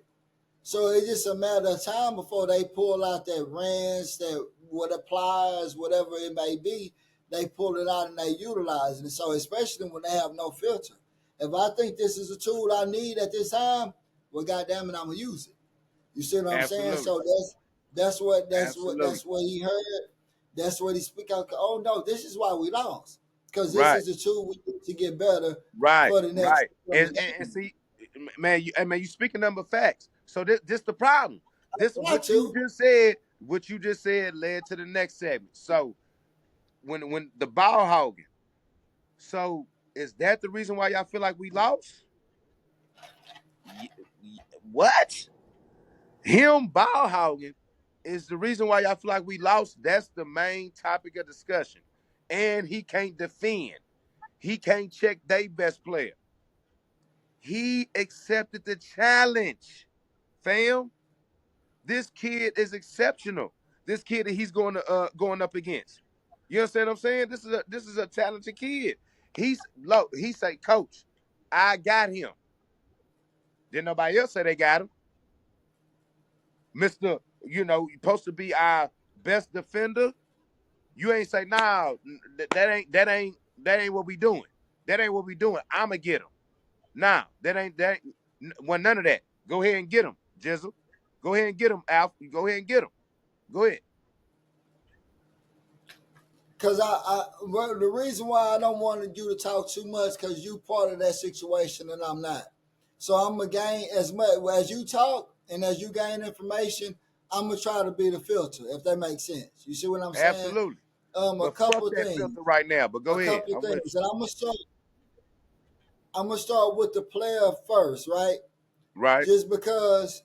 So it's just a matter of time before they pull out that wrench, that what applies, whatever it may be, they pull it out and they utilize it. So especially when they have no filter. If I think this is a tool I need at this time, well, goddamn it, I'm gonna use it. You see what I'm saying? Absolutely. So that's Absolutely. what he heard. That's what he speak out. Oh no, this is why we lost because this Right. is a tool we need to get better Right. for the next Right. And game. see, man, you speaking number facts. So this the problem. This Got to. what you just said led to the next segment. So when the ball hogging, so is that the reason why y'all feel like we lost? What? Him ball hogging is the reason why y'all feel like we lost. That's the main topic of discussion. And he can't defend. He can't check their best player. He accepted the challenge, fam. This kid is exceptional. This kid that he's going up against. You understand what I'm saying? This is a talented kid. He's low. He say, Coach, I got him. Didn't nobody else say they got him. Mister, you supposed to be our best defender. You ain't say, nah, that ain't what we doing. That ain't what we doing. I'ma get him. Nah, wasn't none of that. Go ahead and get him, Jizzle. Go ahead and get him, Alf. Go ahead and get him. Go ahead. Cause well, the reason why I don't want you to talk too much, cause you part of that situation and I'm not. So I'm gonna gain as much as you talk and as you gain information. I'm gonna try to be the filter, if that makes sense. You see what I'm saying? Absolutely. A But fuck couple of that things, filter right now. But go a ahead. couple of I'm with things, and I'm gonna start. I'm gonna start with the player first, right? you. Right? Just because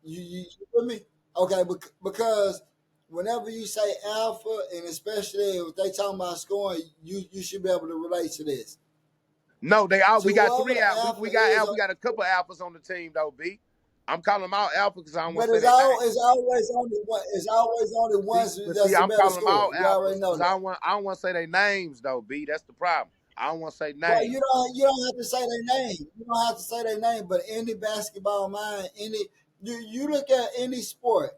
you feel me? Okay, because whenever you say alpha, and especially if they talking about scoring, you should be able to relate to this. No, they To out. We got whoever three the out. alpha We got is, out. We got a couple alphas on the team though, B. I'm calling them out alpha because I don't want but to say their name. it's always only one. It's always only one See, that's a I'm better calling them all scorer. You already alphas know because that. I don't want to say their names though, B. That's the problem. I don't want to say Well, names. you don't have to say their name. You don't have to say their name. But any basketball mind, you look at any sport.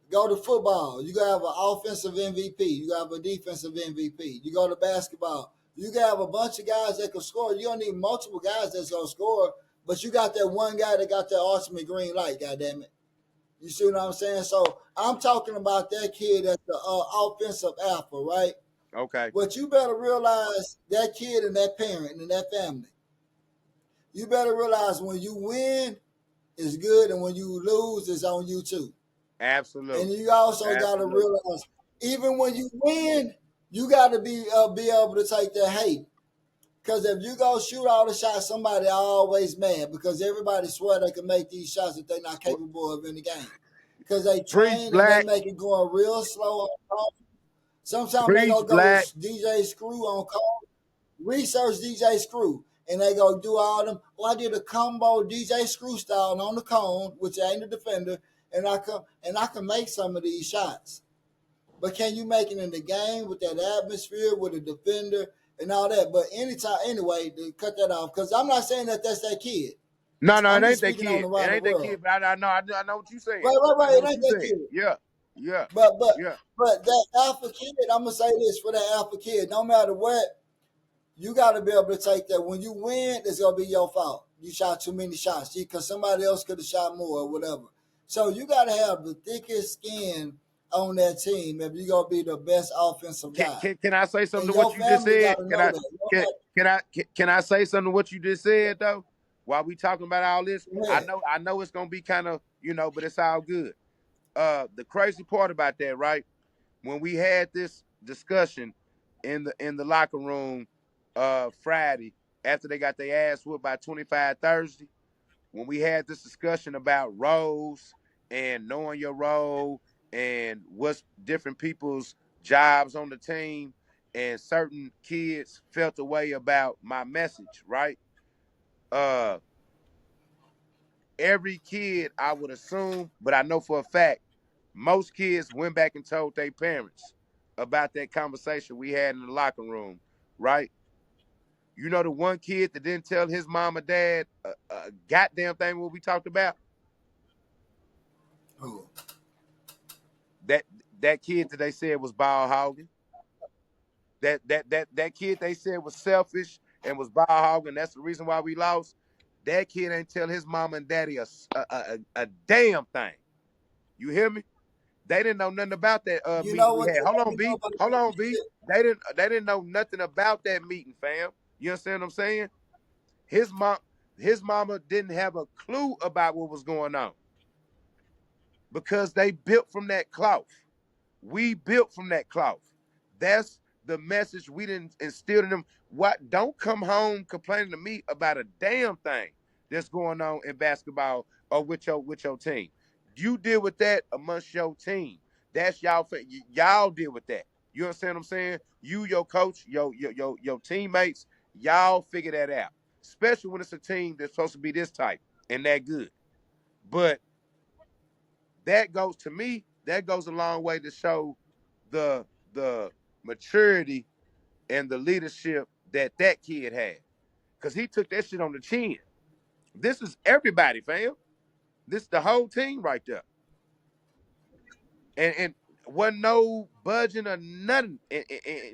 Go to football. You gotta have an offensive MVP. You gotta have a defensive MVP. You go to basketball. You gotta have a bunch of guys that can score. You don't need multiple guys that's gonna score, but you got that one guy that got that ultimate green light. God damn it! You see what I'm saying? So I'm talking about that kid that's the offensive alpha, right? Okay. But you better realize that kid and that parent and that family. You better realize when you win, it's good, and when you lose, it's on you too. And Absolutely. you also got to Absolutely. realize, even when you win, you got to be able to take that hate. Because if you go shoot all the shots, somebody always mad because everybody swear they can make these shots that they're not capable of in the game. Because they Preach train and they black. make it going real slow. Sometimes they Preach gonna go black. to DJ Screw on call, research DJ Screw, and they go do all them. Well, I did a combo DJ Screw style on the cone, which ain't a defender, and I can make some of these shots. But can you make it in the game with that atmosphere, with a defender and all that? But anytime, anyway, to cut that off, because I'm not saying that that's that kid. No, no, it I'm ain't just that speaking on kid. It around the ain't that world. kid. But I know what you saying. I Right. know It what ain't you that saying. kid. Yeah. Yeah. But but Yeah. but that alpha kid, I'm gonna say this for that alpha kid. No matter what, you got to be able to take that. When you win, it's gonna be your fault. You shot too many shots, see, because somebody else could have shot more or whatever. So you got to have the thickest skin on that team if you're gonna be the best offensive guy. Can I say something And to what your you just family got said? to know that. Can I say something to what you just said though? While we talking about all this, Yeah. I know it's gonna be kind of but it's all good. The crazy part about that, right? When we had this discussion in the locker room Friday after they got their ass whooped by 25 Thursday, when we had this discussion about roles and knowing your role and what's different people's jobs on the team, and certain kids felt the way about my message, right? Uh, every kid, I would assume, but I know for a fact, most kids went back and told their parents about that conversation we had in the locker room, right? You know the one kid that didn't tell his mom or dad a goddamn thing what we talked about? Oh. That that kid that they said was ball hogging. That kid they said was selfish and was ball hogging. That's the reason why we lost. That kid ain't tell his mom and daddy a damn thing. You hear me? They didn't know nothing about that You meeting know we what had. they Hold let on, me know B. about Hold that on, B. kid? They didn't know nothing about that meeting, fam. You understand what I'm saying? His mom his mama didn't have a clue about what was going on because they built from that cloth. We built from that cloth. That's the message we didn't instill in them. What? Don't come home complaining to me about a damn thing that's going on in basketball or with your team. You deal with that amongst your team. That's y'all deal with that. You understand what I'm saying? You, your coach, your teammates, y'all figure that out. Especially when it's a team that's supposed to be this type and that good. But that goes to me, that goes a long way to show the maturity and the leadership that that kid had, because he took that shit on the chin. This is everybody, fam. This is the whole team right there, and wasn't no budging or nothing.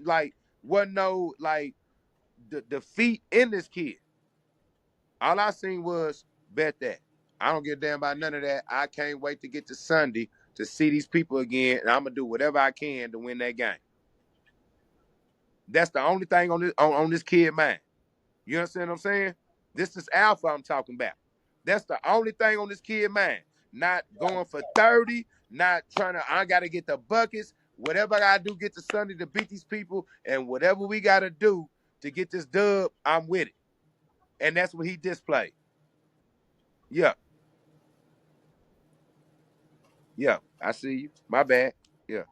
Like wasn't no like defeat in this kid. All I seen was bet that. I don't give a damn about none of that. I can't wait to get to Sunday to see these people again, and I'm gonna do whatever I can to win that game. That's the only thing on this kid mind. You understand what I'm saying? This is alpha I'm talking about. That's the only thing on this kid mind. Not going for 30, not trying to, I gotta get the buckets. Whatever I gotta do, get to Sunday to beat these people, and whatever we gotta do to get this dub, I'm with it. And that's what he displayed. Yeah, yeah. I see you. My bad. Yeah.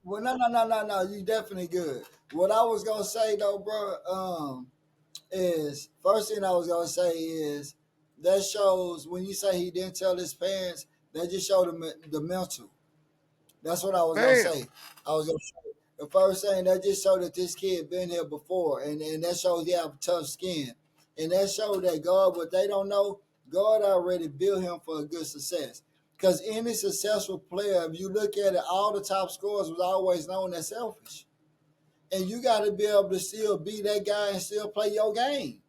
Well, no. You definitely good. What I was gonna say though, bro, is first thing I was gonna say is that shows when you say he didn't tell his parents, that just showed him the mental. That's what I was gonna Bam. say. I was gonna say the first thing that just showed that this kid been here before, and that shows he have tough skin, and that showed that God, what they don't know, God already built him for a good success. Because any successful player, if you look at it, all the top scorers was always known as selfish, and you got to be able to still be that guy and still play your game.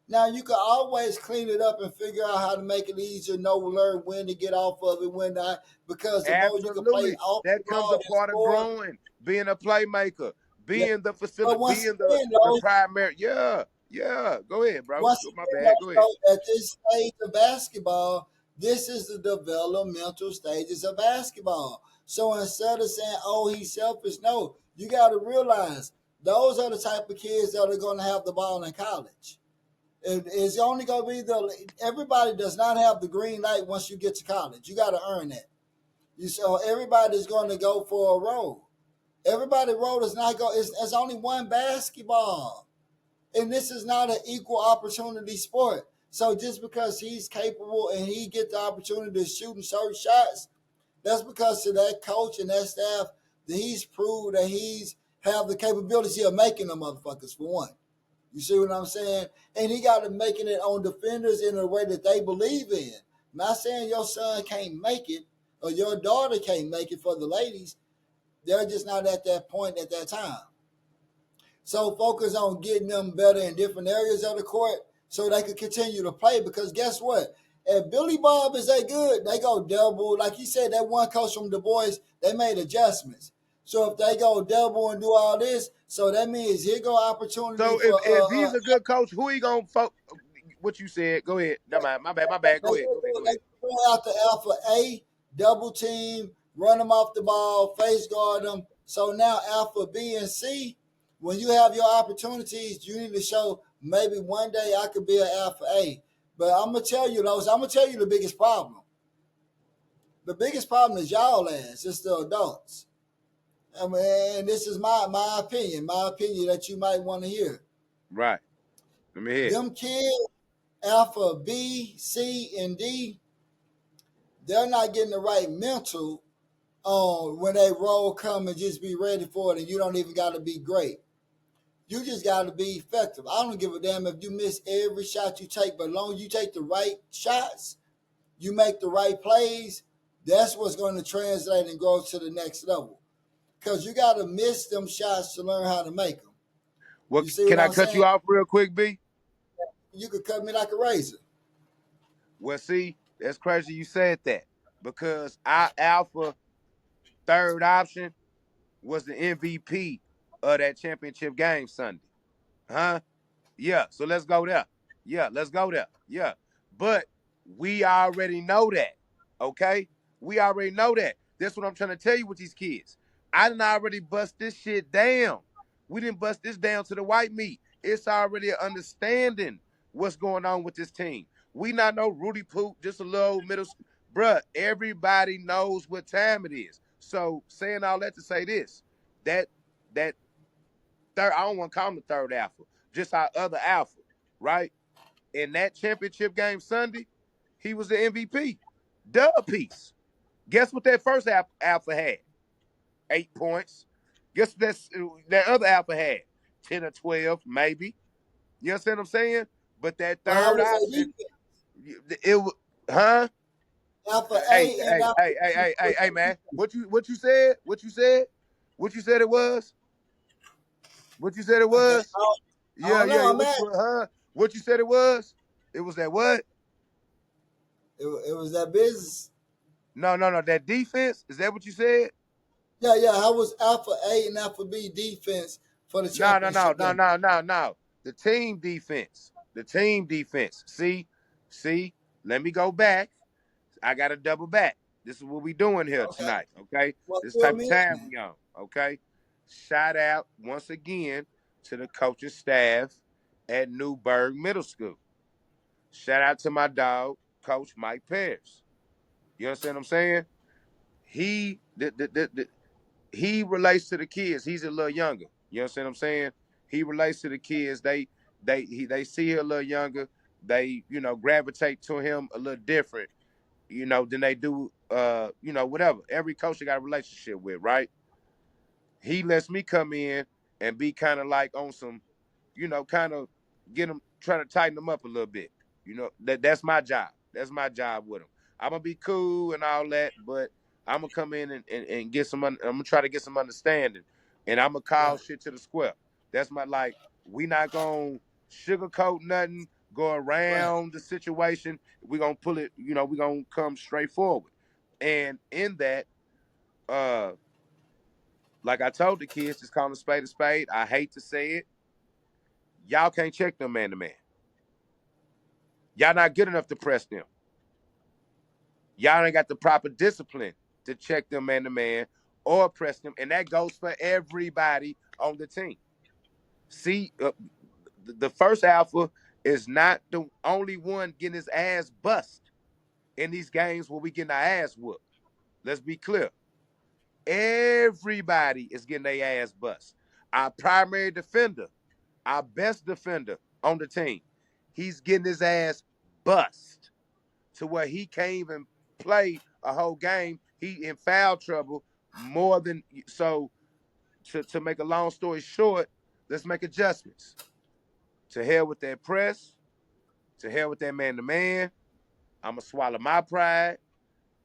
Now you can always clean it up and figure out how to make it easier, know, learn when to get off of it, when not. Because the more you can play Absolutely. off the That comes ball a and part of score, growing, being a playmaker, yeah. being the But facility, once being the again, the though, primary. Yeah, yeah. Go ahead, bro. once My again, bad. Go ahead. though, at this stage of basketball, this is the developmental stages of basketball. So instead of saying, "Oh, he's selfish," no, you got to realize those are the type of kids that are going to have the ball in college. It's only going to be everybody does not have the green light once you get to college. You got to earn that. So everybody's going to go for a role. Everybody role is not go. It's only one basketball, and this is not an equal opportunity sport. So just because he's capable and he get the opportunity to shoot and certain shots, that's because to that coach and that staff that he's proved that he's have the capability of making them motherfuckers for one. You see what I'm saying? And he got to making it on defenders in a way that they believe in. Not saying your son can't make it or your daughter can't make it for the ladies. They're just not at that point at that time. So focus on getting them better in different areas of the court so they can continue to play. Because guess what? If Billy Bob is that good, they go double. Like you said, that one coach from the boys, they made adjustments. So if they go double and do all this, so that means here go opportunity So for if he's a good coach, who he gonna what you said? Go ahead. No, my bad. My bad. they Go ahead. Go ahead. Go they ahead. go out the alpha A, double team, run them off the ball, face guard them. So now alpha B and C, when you have your opportunities, you need to show maybe one day I could be an alpha A. But I'm gonna tell you those. I'm gonna tell you the biggest problem. The biggest problem is y'all ass. It's the adults. I mean, and this is my opinion. My opinion that you might want to hear. Right. Let me hear. Them kids, alpha B, C, and D, they're not getting the right mental on when they roll come and just be ready for it, and you don't even got to be great. You just got to be effective. I don't give a damn if you miss every shot you take, but as long as you take the right shots, you make the right plays, that's what's going to translate and grow to the next level. Because you got to miss them shots to learn how to make them. Well, You see can what I I'm cut saying? you off real quick, B? You could cut me like a razor. Well, see, that's crazy you said that because our alpha third option was the MVP of that championship game Sunday. Huh? Yeah. So let's go there. Yeah, let's go there. Yeah. But we already know that. Okay? We already know that. That's what I'm trying to tell you with these kids. I didn't already bust this shit down. We didn't bust this down to the white meat. It's already an understanding what's going on with this team. We not no Rudy Poop, just a little middle. Bruh, everybody knows what time it is. So saying all that to say this, that that third, I don't want to call him the third alpha, just our other alpha, right? In that championship game Sunday, he was the MVP. Dub piece. Guess what that first alpha had? 8 points. Guess what that other alpha had? 10 or 12, maybe. You understand what I'm saying? But that But how third was they option, defense? it was, huh? Alpha Hey, A and hey, Alpha hey, hey, B hey, hey, was hey, their man. defense. What you said? What you said? What you said it was? What you said it Okay. was? I Yeah, don't yeah, know. yeah. I'm What at you what you said it was? It was that what? it was that business. No, no, no. That defense? Is that what you said? Yeah, yeah. How was Alpha A and Alpha B defense for the No, no, no, championship no, game? no, no, no. The team defense. The team defense. See, let me go back. I got to double back. This is what we doing here Okay. tonight, okay? Well, This fill type of me time in. we on, okay? Shout out once again to the coaching staff at Newburg Middle School. Shout out to my dog, Coach Mike Pears. You understand what I'm saying? He relates to the kids. He's a little younger. You understand what I'm saying? He relates to the kids. They see him a little younger. They gravitate to him a little different. Than they do. Whatever. Every coach they got a relationship with, right? He lets me come in and be kind of like on some, kind of get him trying to tighten them up a little bit. That's my job. That's my job with him. I'm gonna be cool and all that, but I'm gonna come in and get some. I'm gonna try to get some understanding, and I'm gonna call Right, shit to the square. That's my like. We not gonna sugarcoat nothing. Go right. around the situation. We gonna pull it. We gonna come straight forward. And in that, uh, like I told the kids, just call them spade a spade. I hate to say it. Y'all can't check them man to man. Y'all not good enough to press them. Y'all ain't got the proper discipline to check them man to man or press them. And that goes for everybody on the team. See, the first alpha is not the only one getting his ass bust in these games where we getting our ass whooped. Let's be clear. Everybody is getting their ass bust. Our primary defender, our best defender on the team, he's getting his ass bust to where he can't even play a whole game. He in foul trouble more than so. To make a long story short, let's make adjustments. To hell with that press. To hell with that man to man. I'm gonna swallow my pride.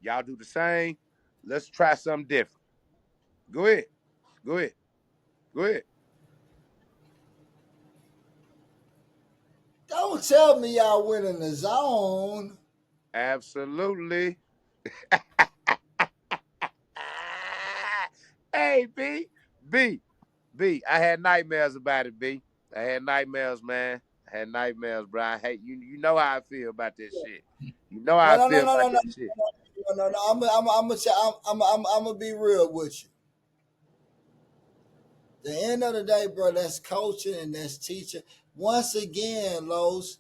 Y'all do the same. Let's try something different. Go ahead. Go ahead. Go ahead. Don't tell me y'all went in the zone. Absolutely. Hey, B. I had nightmares about it, B. I had nightmares, man. I had nightmares, bro. I hate you. You know how I feel about this shit. You know how No, I no, no, feel no, about no, no, that shit. no, no, no. I'm gonna be real with you. The end of the day, bro, that's coaching and that's teaching. Once again, Los,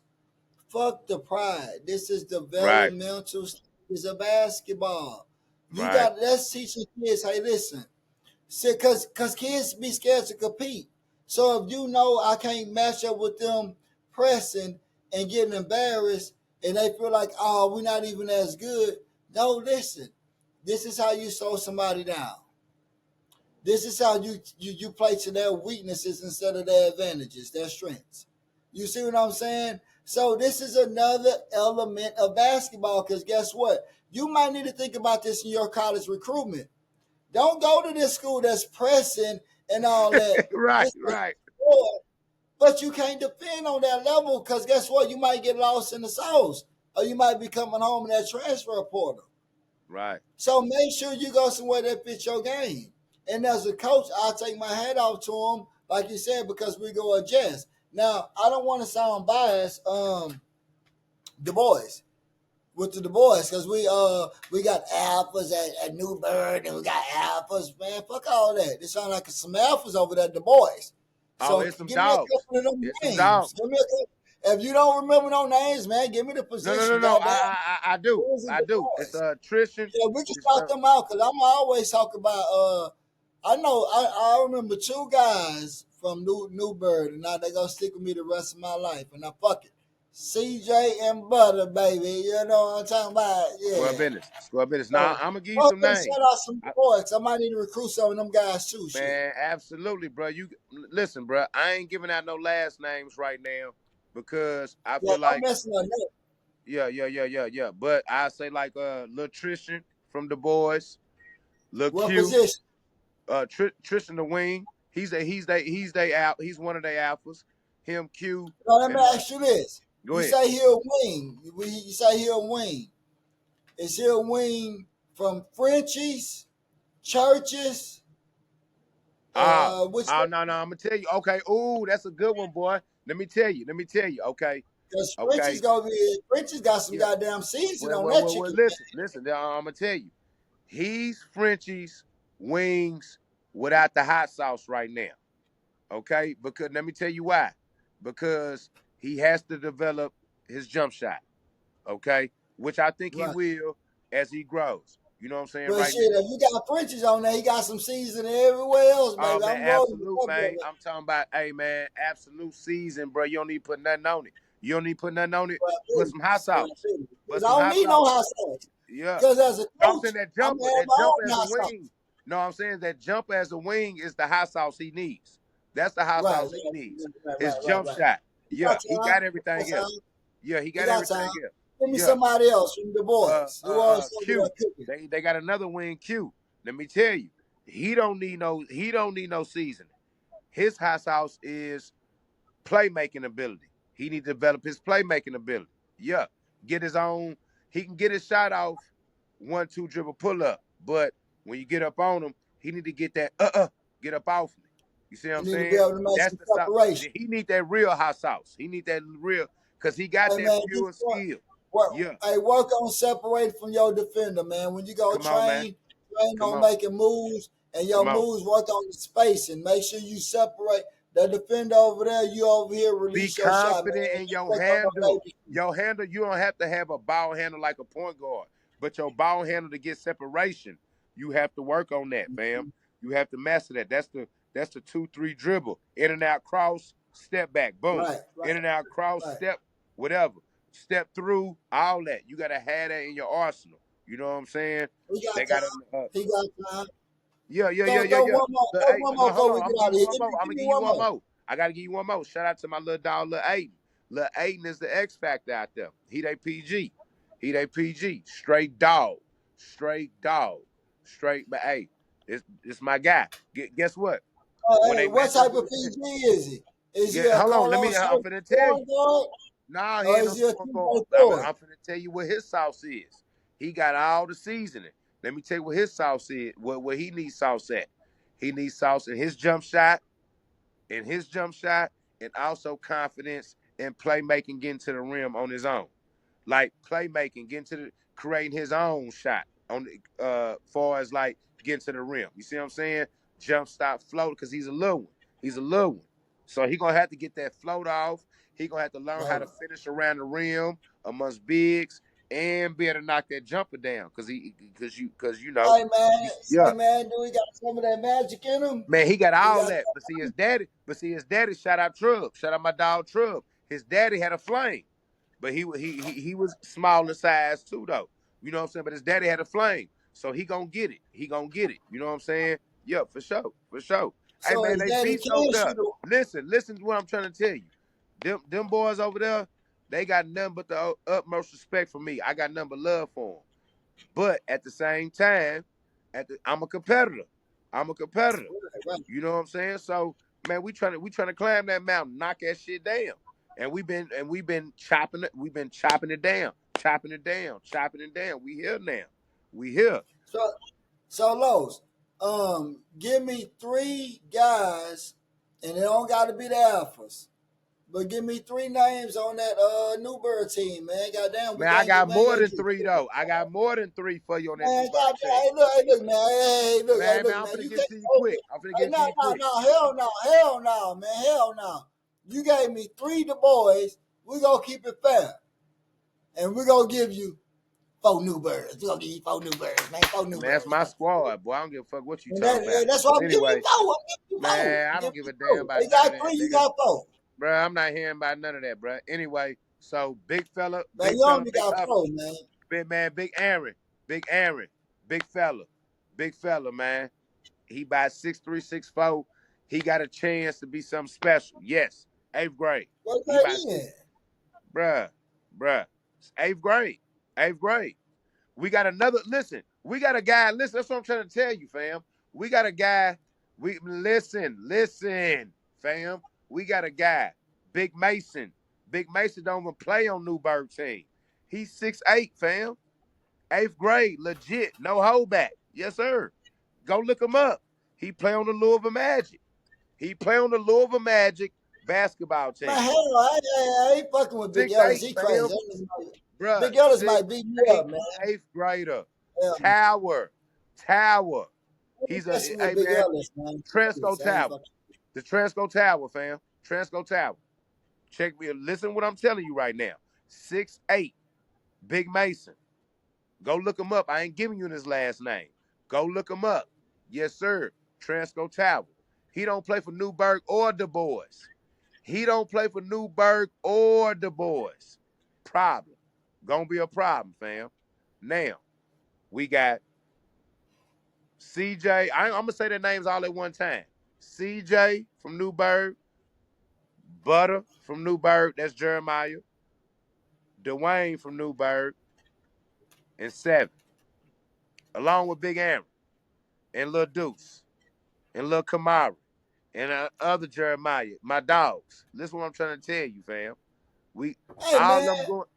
fuck the pride. This is Right, developmental. It's a basketball. You right, got that's teaching kids. Hey, listen, see, cause kids be scared to compete. So if you know I can't match up with them pressing and getting embarrassed, and they feel like, oh, we're not even as good. No, listen. This is how you slow somebody down. This is how you play to their weaknesses instead of their advantages, their strengths. You see what I'm saying? So this is another element of basketball because guess what? You might need to think about this in your college recruitment. Don't go to this school that's pressing and all that. right, Just like, right, but you can't depend on that level because guess what? You might get lost in the sauce or you might be coming home in that transfer portal. right. So make sure you go somewhere that fits your game. And as a coach, I'll take my hat off to them, like you said, because we go adjust. Now, I don't want to sound biased, the boys. With the boys, because we got alphas at Newburgh and we got alphas, man. Fuck all that. It sound like some alphas over there, the boys. Oh, So it's some give me a dogs. couple of them It's some names. dogs. Give me a couple. If you don't remember no names, man, give me the No, no, no, position. no. Goddamn, I do. who is it, I the do. It's boys? Trishan. Yeah, we can It's shout them out because I'm always talk about. I know I remember two guys from Newburgh, and now they gonna stick with me the rest of my life. And I fuck it, CJ and Butter, baby. You know what I'm talking about? square Yeah. business. Square business. Now So I'm gonna give you go ahead some and shout names. out some I, boys. I might need to recruit some of them guys too. Shit. Man, absolutely, bro. You listen, bro. I ain't giving out no last names right now because I Yeah, feel don't like, mess on that. yeah. But I say like Lil Tristan from the boys, Lil What Q, position? Tristan the wing. He's one of the alphas. him, Q, Now let me and ask you this: go you ahead. say he a wing. You say he a wing. Is he a wing from Frenchies, churches? Ah, Which oh no, I'm gonna tell you. Okay, ooh, that's a good one, boy. Let me tell you. Okay, because Frenchies okay. gonna be Frenchies got some Yeah. goddamn season Well, on well, that well, well. chicken. Listen. I'm gonna tell you. He's Frenchie's wings without the hot sauce right now. Okay, because let me tell you why. Because he has to develop his jump shot. Okay, which I think he Right. will as he grows. You know what I'm saying? But Right shit, now. if you got Frenchies on there, he got some seasoning everywhere else, Oh baby. man, I'm rolling with absolute that man. brother. I'm talking about, hey man, absolute season, bro. You don't need to put nothing on it. You don't need to put nothing on it. Put some hot sauce. Because Put I some don't hot need no sauce. hot sauce. Yeah. Because as a No, I'm coach, saying that I'm gonna jumper, have that my jumper own as a hot sauce. wing. No, I'm saying that jumper as a wing is the hot sauce he needs. That's the hot Right, sauce he right, needs. right, His right, right, jump right. shot. He Yeah, got he time. got He got everything time. else. Yeah, he He got got time. everything else. Give me Yeah. somebody else from the boys who else over there Q. cooking. They got another wing Q. Let me tell you, he don't need no seasoning. His hot sauce is playmaking ability. He need to develop his playmaking ability. Yeah, get his own. He can get his shot off 1-2 dribble pull up, but when you get up on him, he need to get that get up off me. You see what You I'm need to be saying? able to make That's some the sauce. separation. He need that real hot sauce. He need that real because he got Hey that man, pure skill. work, Yeah, work on separating from your defender, man. When you go come on, man. train Come on on, making moves, and your come on. moves work on the spacing. Make sure you separate the defender over there. You over here, Be release your shot, man. confident in Just your work on the handle. baby feet. Your handle, you don't have to have a ball handle like a point guard, but your ball handle to get separation, you have to work on that, fam. You have to master that. That's the 2-3 dribble. In and out cross, step back, boom. Right, In right, and out cross, right. step, whatever. Step through, all that. You gotta have that in your arsenal. You know what I'm saying? He got They got time. a He got time. yeah, yeah, yeah, Throw, yeah, throw yeah. one more. Look, Throw hey, one more look, hold before on. we I'm get gonna give out of you here. one more. I'm Give gonna me give you one one more. more. I gotta give you one more. Shout out to my little dog, little Aiden. Little Aiden is the X factor out there. He they PG. He they PG. Straight dog. Straight dog. Straight, but hey, it's my guy. Guess what? When Hey, they what match up type with of the PG is he? Is he yeah, a hold on. Carlos I'm Certain finna tell you. point guard, Nah, he or ain't no is he a sport guard. 2-way forward? I'm finna tell you what his sauce is. He got all the seasoning. Let me tell you what his sauce is. What he needs sauce at. He needs sauce in his jump shot, and also confidence in playmaking, getting to the rim on his own. Like playmaking, getting to the creating his own shot on the far as like getting to the rim. You see what I'm saying? Jump stop float because he's a little one. He's a little one. So he gonna have to get that float off. He gonna have to learn how Right. to finish around the rim amongst bigs and be able to knock that jumper down because you know Hey yeah. man, do we got some of that magic in him? Man, he got We all got that. But see his daddy, shout out Trub. Shout out my dog Trub. His daddy had a flame. But he was small in size too though. You know what I'm saying? But his daddy had a flame. So he gonna get it. He gonna get it. You know what I'm saying? Yeah, for sure. For sure. Hey so man, his they daddy beast over can there. shoot a Listen to what I'm trying to tell you. Them boys over there, they got nothing but the utmost respect for me. I got nothing but love for them. But at the same time, I'm a competitor. I'm a competitor. right. You know what I'm saying? So man, we trying to climb that mountain, knock that shit down. And we've been chopping it down, chopping it down, chopping it down. We here now. We here. So Los, give me three guys, and they don't got to be the alphas. But give me three names on that Newburg team, man. Goddamn, we Man, I can't get got man. more Can't than get three though. I got more than three for you on that man. Newberg Goddamn, team. hey look, man. Hey Man, look, I'm man. finna You give it can't. to you quick. I'm finna give Hey, it to no, you no, quick. no, hell no, man, hell no. You gave me three the boys. We gonna keep it fair, and we gonna give you four Newburgs. We gonna give you four Newburgs, man. Four Man, that's Newburgs, my man. squad, boy. I don't give a fuck what you And talking about. that's why But I'm giving you anyway, four. I'm giving you four. man, I'm I don't giving give you a damn four. about They none of got that, three. You nigga. got four. Bro, I'm not hearing about none of that, bro. Anyway, so Man, you only big got up, four, man. big man, big Aaron, big fella, man. He by 6'3", 6'4". He got a chance to be something special. Yes, eighth grade. What He grade by he in? six, bruh, bruh. Eighth grade, eighth grade. We got another. Listen, we got a guy. Listen, that's what I'm trying to tell you, fam. We got a guy. We listen, fam. We got a guy. Big Mason. Big Mason don't even play on Newburgh team. He's 6'8", fam. 8th grade, legit, no holdback. Yes, sir. Go look him up. He play on the Louisville Magic. He play on the Louisville Magic basketball Man, team. hell no, I ain't fucking with Big Six Ellis. eight, He crazy. fam. Bruh, Big Ellis six might beat me eight, up, man. 8th grader. Hell, Tower. Tower. I ain't He's a messing with hey Big man, Ellis, man. Tresco I ain't Tower. fucking. The Tresco Tower, fam. Tresco Tower. Check me. Listen what I'm telling you right now. 6'8", Big Mason. Go look him up. I ain't giving you his last name. Go look him up. Yes, sir. Transco Tower. He don't play for Newburgh or Du Bois. He don't play for Newburgh or Du Bois. Problem. Gonna be a problem, fam. Now, we got CJ. I'm gonna say their names all at one time. CJ from Newburgh, Butter from Newburgh, that's Jeremiah, Dwayne from Newburgh, and Seven, along with Big Aaron and Lil Deuce and Lil Kamari and other Jeremiah, my dogs. Listen what I'm trying to tell you, fam. We Hey, all man. them going.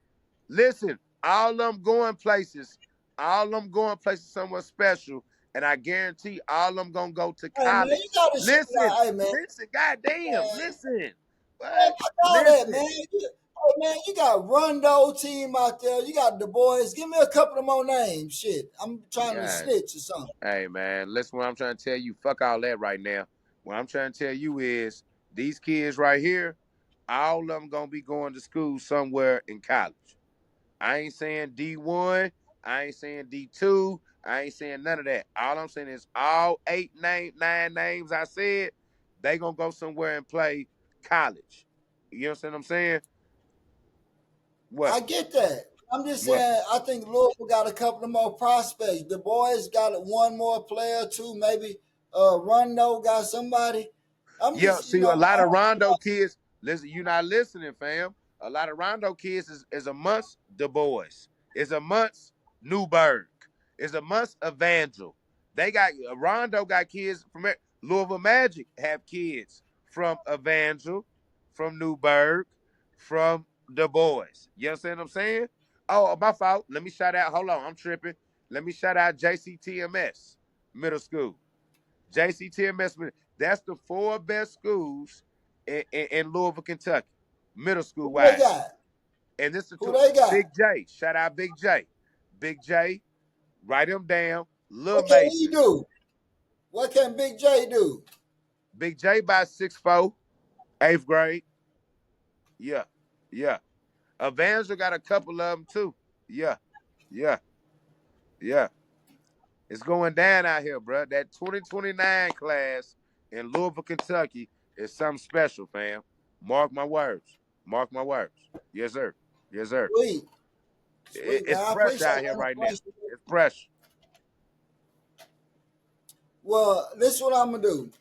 Listen, all them going places, all them going places somewhere special, and I guarantee all them gonna go to Hey, man. You college. gotta shit Listen, out. Hey, man. listen, goddamn, Man, listen. man, What? fuck all that, Listen. man. Hey, man, you got Rondo team out there. You got the boys. Give me a couple of more names. Shit. I'm trying to God, snitch or something. hey man, listen what I'm trying to tell you. Fuck all that right now. What I'm trying to tell you is these kids right here, all of them gonna be going to school somewhere in college. I ain't saying D1. I ain't saying D2. I ain't saying none of that. All I'm saying is all nine names I said, they gonna go somewhere and play college. You understand what I'm saying? What? I get that. I'm just What? saying, I think Louisville got a couple of more prospects. The boys got one more player, too. Maybe Rondo got somebody. I'm Yeah, just, see, a I lot of don't Rondo know. kids, listen, you not listening, fam. A lot of Rondo kids is a must, Du Bois. Is a must, Newburgh. Is a must, Evangel. They got, Rondo got kids from Louisville Magic have kids from Evangel, from Newburgh, from Du Bois. You understand what I'm saying? Oh, my fault. Let me shout out, hold on, I'm tripping. Let me shout out JCTMS Middle School. JCTMS, that's the four best schools in Louisville, Kentucky, middle school Who they wise. got? And this is Who they got? Big J. Shout out Big J. Big J, write him down. Lil What can he Mason. do? What can Big J do? Big J by 6'4", 8th grade. Yeah, yeah. Evangel got a couple of them too. Yeah, yeah, yeah. It's going down out here, bro. That 2029 class in Louisville, Kentucky is something special, fam. Mark my words. Mark my words. Yes, sir. Yes, sir. Sweet. Sweet, man. It's I pressure appreciate out here that right now. question. It's pressure. Well, this is what I'm going to do,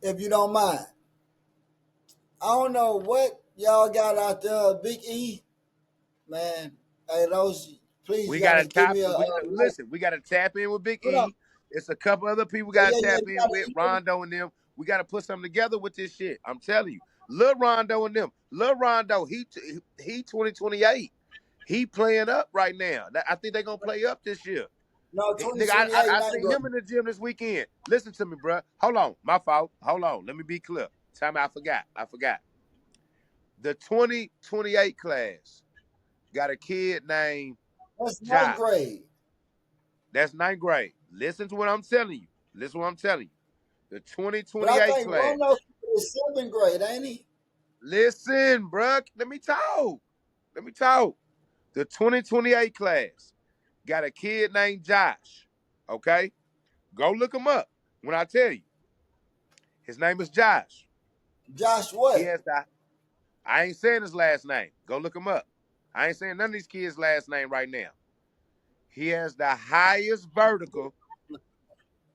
if you don't mind. I don't know what y'all got out there, Big E. Man, hey, those, please, We you got gotta to give tap. me a, We listen. We gotta tap in with Big hold on. E. It's a couple other people we Yeah, gotta yeah, yeah. tap in with. Rondo and them. We gotta put something together with this shit. I'm telling you, Lil Rondo and them. Lil Rondo, he 2028. He playing up right now. I think they're gonna play up this year. No, Nigga, I 2028 I not seen good. him in the gym this weekend. Listen to me, bro. Hold on, my fault. Hold on. Let me be clear. Time I forgot. I forgot. The 2028 class got a kid named That's ninth Josh. grade. That's 9th grade. Listen to what I'm telling you. Listen to what I'm telling you. The But I 2028 think class. Rondo is seventh grade, ain't he? Listen, bruh. Let me talk. Let me talk. The 2028 class got a kid named Josh. Okay? Go look him up when I tell you. His name is Josh. Josh He what? has the, I ain't saying his last name. Go look him up. I ain't saying none of these kids' last name right now. He has the highest vertical.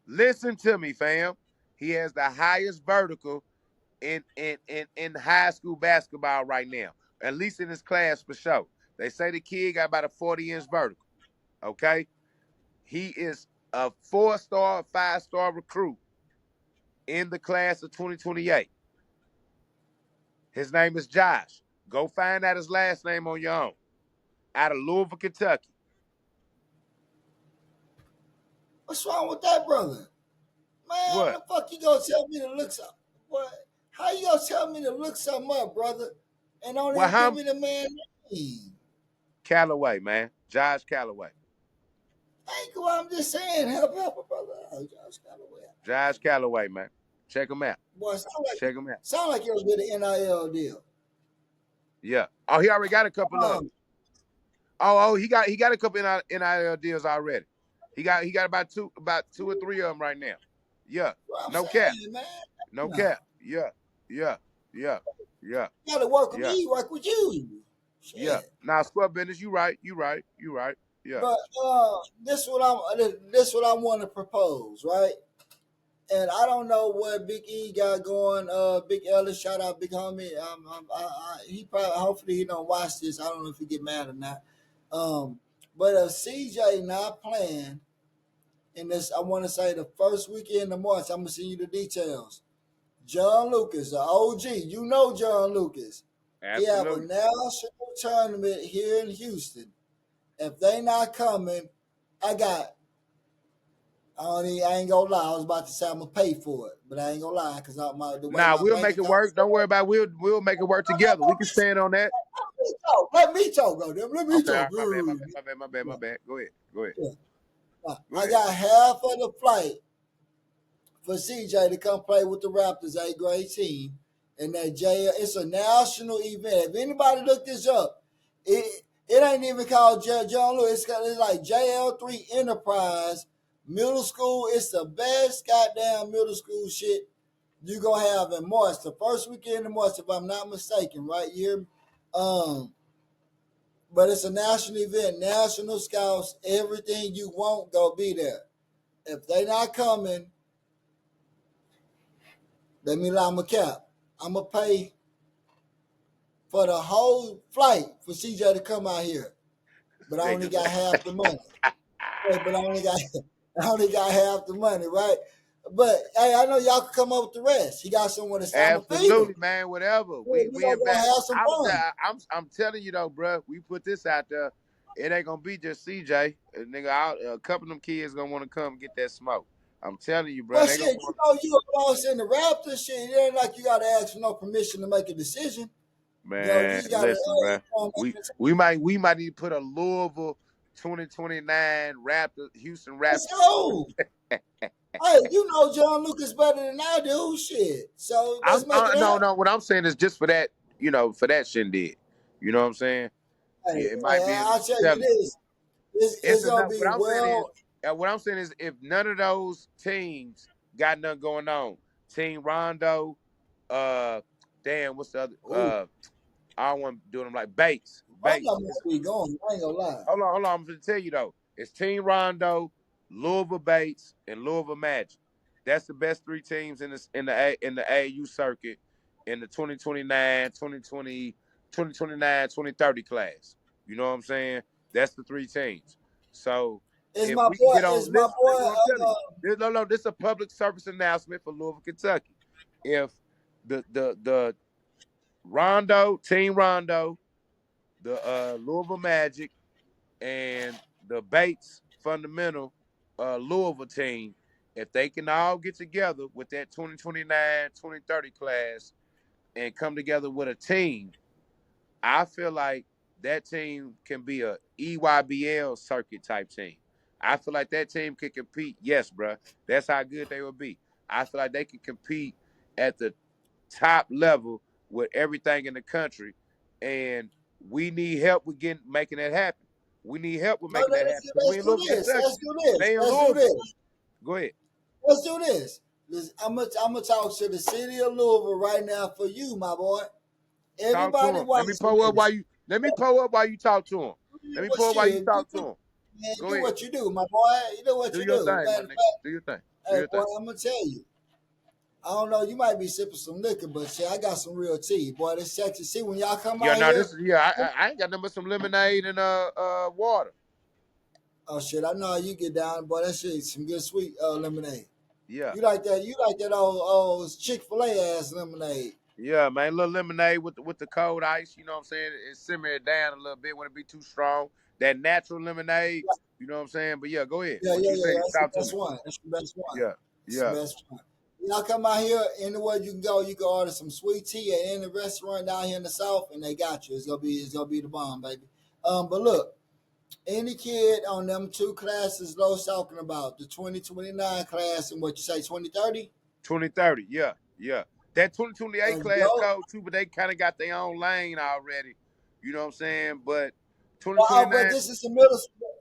Listen to me, fam. He has the highest vertical in high school basketball right now, at least in his class for sure. They say the kid got about a 40-inch vertical. Okay, he is a 4-star, 5-star recruit in the class of 2028. His name is Josh. Go find out his last name on your own. Out of Louisville, Kentucky. What's wrong with that, brother? Man, What? the fuck you gonna tell me to look something? What? How you gonna tell me to look something up, brother? And don't Well, even give how? me the man name. Callaway, man. Josh Callaway. Ain't cool. I'm just saying, help a brother. Oh, Josh Callaway. Josh Callaway, man. Check him out. Boy, Check him out. sound like you'll get an NIL deal. Yeah. Oh, he already got a couple of them. Um, He got a couple NIL deals already. He got about two or three of them right now. Yeah. what I'm No cap. saying, man. No No. cap. Yeah. Yeah. Yeah. Yeah. You gotta work with Yeah. me, work with you. Yeah. Shit. Now squad business, you right. You right. You right. Yeah. But this what I want to propose, right? And I don't know what Big E got going. Big Ellis, shout out Big Homie. He probably, hopefully, he don't watch this. I don't know if he get mad or not. But if CJ not playing in this, I want to say the first weekend of March. I'm gonna send you the details. John Lucas, the OG, you know John Lucas. He have a Absolutely. national tournament here in Houston. If they not coming, I got. I ain't gonna lie. I was about to say I'm gonna pay for it, but I ain't gonna lie because the way Nah, my we'll bank make it account work. set Don't worry up. about it. We'll make it work No, no, together. We can stand on that. let me talk. Let me talk, goddamn. Let me Okay, all talk. right, my bad, my bad, my bad, my bad, my Yeah, bad. Go ahead. Go ahead. yeah. Go I ahead. got half of the flight for CJ to come play with the Raptors A grade team. And that it's a national event. If anybody look this up, it ain't even called John Lewis. It's like JL3 Enterprise Middle School. It's the best goddamn middle school shit you gonna have in March. The first weekend in March, if I'm not mistaken, right here. But it's a national event, national scouts, everything you want, go be there. If they not coming, let me lie my cap. I'm gonna pay for the whole flight for CJ to come out here, but I only Niggas. got half the money. But I only got I only got half the money, right? But hey, I know y'all can come up with the rest. He got someone to say I'm gonna feed him. Absolutely, man. Whatever. We We gonna go invest. have some fun. I'm telling you though, bro. We put this out there. It ain't gonna be just CJ. Nigga, a couple of them kids gonna want to come get that smoke. I'm telling you, bro. But They gonna shit, you want. know you a boss in the Raptors shit. It ain't like you gotta ask for no permission to make a decision. You know, you Man, just gotta listen, bro. make We a decision. we might need to put a Louisville 2029 Raptors Houston Let's Raptors. go. Hey, you know John Lucas better than I do. Shit. So let's make it No, happen. no. What I'm saying is just for that, for that shindig. You know what I'm saying? Hey, Yeah, it might be. I'll tell you Tell this. It's It's gonna enough. be What I'm saying is, well. if none of those teams got nothing going on, Team Rondo, uh, damn, what's the other? Ooh, I don't want to do them like Bates. I Bates. know where we going. I ain't gonna lie. Hold on. I'm gonna tell you though. It's Team Rondo, Louisville Bates, and Louisville Magic. That's the best three teams in the AAU circuit in the 2029, 2020, 2029, 2030 class. You know what I'm saying? That's the three teams. So if we can get Is on, my listen boy what I'm telling you. No, this is a public service announcement for Louisville, Kentucky. If the Team Rondo, the Louisville Magic, and the Bates fundamental Louisville team, if they can all get together with that 2029, 2030 class and come together with a team, I feel like that team can be a EYBL circuit type team. I feel like that team can compete. Yes, bro. That's how good they will be. I feel like they can compete at the top level with everything in the country, and we need help with making that happen. We need help with making that happen because we let's in do Louisville, this. Kentucky. Let's do this. They in Let's do Louisville. this. Go ahead. Let's do this. I'm gonna talk to the city of Louisville right now for you, my boy. Talk to Everybody him. Let me watching pull up while this. you. Let me pull up while you talk to him. Let me Well, pull up while you shit, talk to him. Go do ahead. what you do, my boy. You do what Do you your do. thing, my Matter of nigga. fact, Do your thing. Do hey, your boy, thing. I'm gonna tell you. I don't know. You might be sipping some liquor, but shit, I got some real tea, boy. This sexy. See, when y'all come Yeah, out no, here, this is I ain't got nothing but some lemonade and water. oh shit, I know how you get down, boy. That shit, some good sweet lemonade. Yeah. You like that? You like that old Chick-fil-A ass lemonade? Yeah, man, a little lemonade with the cold ice. You know what I'm saying? It simmer it down a little bit when it be too strong. That natural lemonade. You know what I'm saying? But yeah, go ahead. Yeah, What yeah, you yeah. saying? That's the Talk to me. best one. That's the best one. Yeah, It's the yeah. best one. Y'all come out here anywhere you can go. You can order some sweet tea at any restaurant down here in the south, and they got you. It's gonna be the bomb, baby. But look, any kid on them two classes Los talking about, the 2029 class and what you say, 2030, 2030. Yeah, yeah. That 2028 and class yo, code too, but they kind of got their own lane already. You know what I'm saying? But but 2029. this is a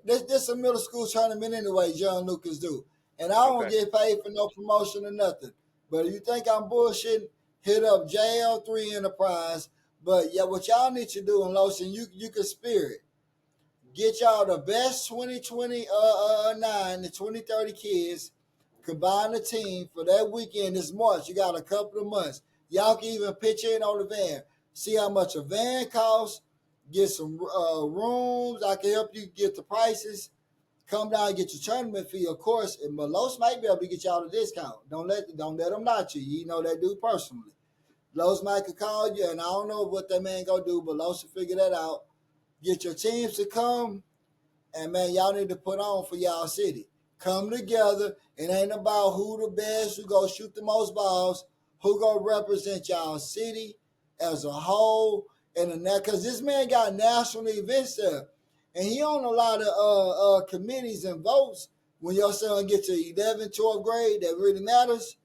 this a middle school tournament anyway. John Lucas do, and I don't Okay. get paid for no promotion or nothing. But if you think I'm bullshitting, hit up JL3 Enterprise. But yeah, what y'all need to do in Lotion, you can spirit. Get y'all the best 2029 to 2030 kids. Combine the team for that weekend this March. You got a couple of months. Y'all can even pitch in on the van. See how much a van costs. Get some rooms. I can help you get the prices. Come down and get your tournament fee, of course. And Los might be able to get y'all a discount. Don't let them knock you. You know that dude personally. Los might could call you, and I don't know what that man gonna do, but Los will figure that out. Get your teams to come, and man, y'all need to put on for y'all city. Come together. It ain't about who the best, who go shoot the most balls, who go represent y'all city as a whole. And because this man got national events there, and he on a lot of committees and votes. When your son get to 11th, 12th grade, that really matters.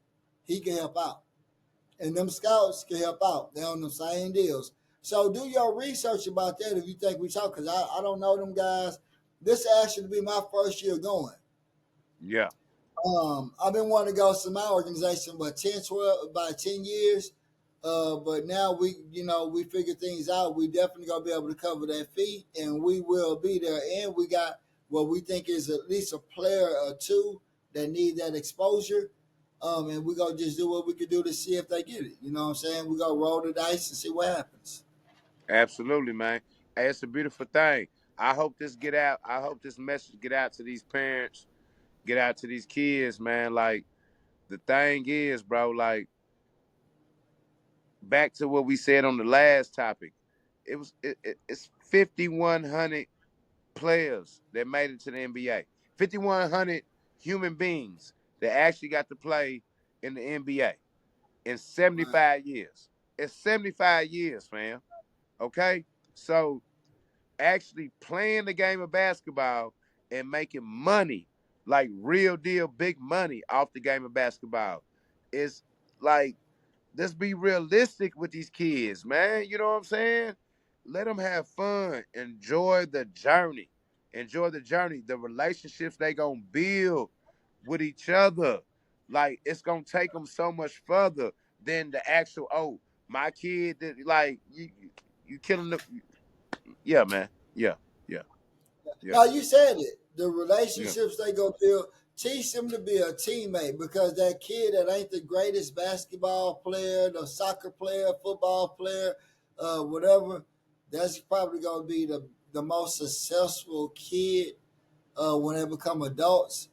He can help out, and them scouts can help out. They on the same deals. So do your research about that if you think we talk, because I don't know them guys. This actually be my first year going. Yeah. I've been wanting to go to my organization, but 10, 12, about 10 years. But now we figure things out. We definitely gonna be able to cover that fee, and we will be there. And we got what we think is at least a player or two that need that exposure. And we gonna just do what we can do to see if they get it. You know what I'm saying? We gonna roll the dice and see what happens. Absolutely, man. Hey, it's a beautiful thing. I hope this get out. I hope this message get out to these parents, get out to these kids, man. Like the thing is, bro, like back to what we said on the last topic. It's 5,100 players that made it to the NBA. 5,100 human beings that actually got to play in the NBA in Right. 75 years. It's 75 years, fam. Okay? So actually playing the game of basketball and making money, like real deal big money off the game of basketball, is like, let's be realistic with these kids, man. You know what I'm saying? Let them have fun. Enjoy the journey. Enjoy the journey. The relationships they gonna build with each other. Like it's gonna take them so much further than the actual. Oh, my kid. That like you killing the. Yeah, man. Yeah, yeah, yeah, Now you said it. The yeah. relationships they go build, teach them to be a teammate, because that kid that ain't the greatest basketball player, the soccer player, football player, whatever, that's probably gonna be the most successful kid when they become adults.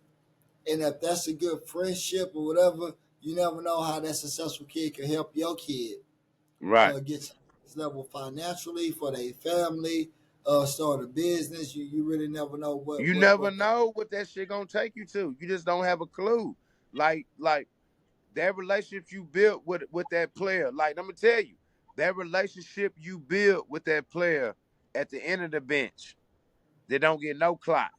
And if that's a good friendship or whatever, you never know how that successful kid can help your kid Right. get to this level financially for their family, start a business. You really never know what You what never what. know what that shit gonna take you to. You just don't have a clue. Like that relationship you built with that player. Like I'm gonna tell you, that relationship you built with that player at the end of the bench, they don't get no clock.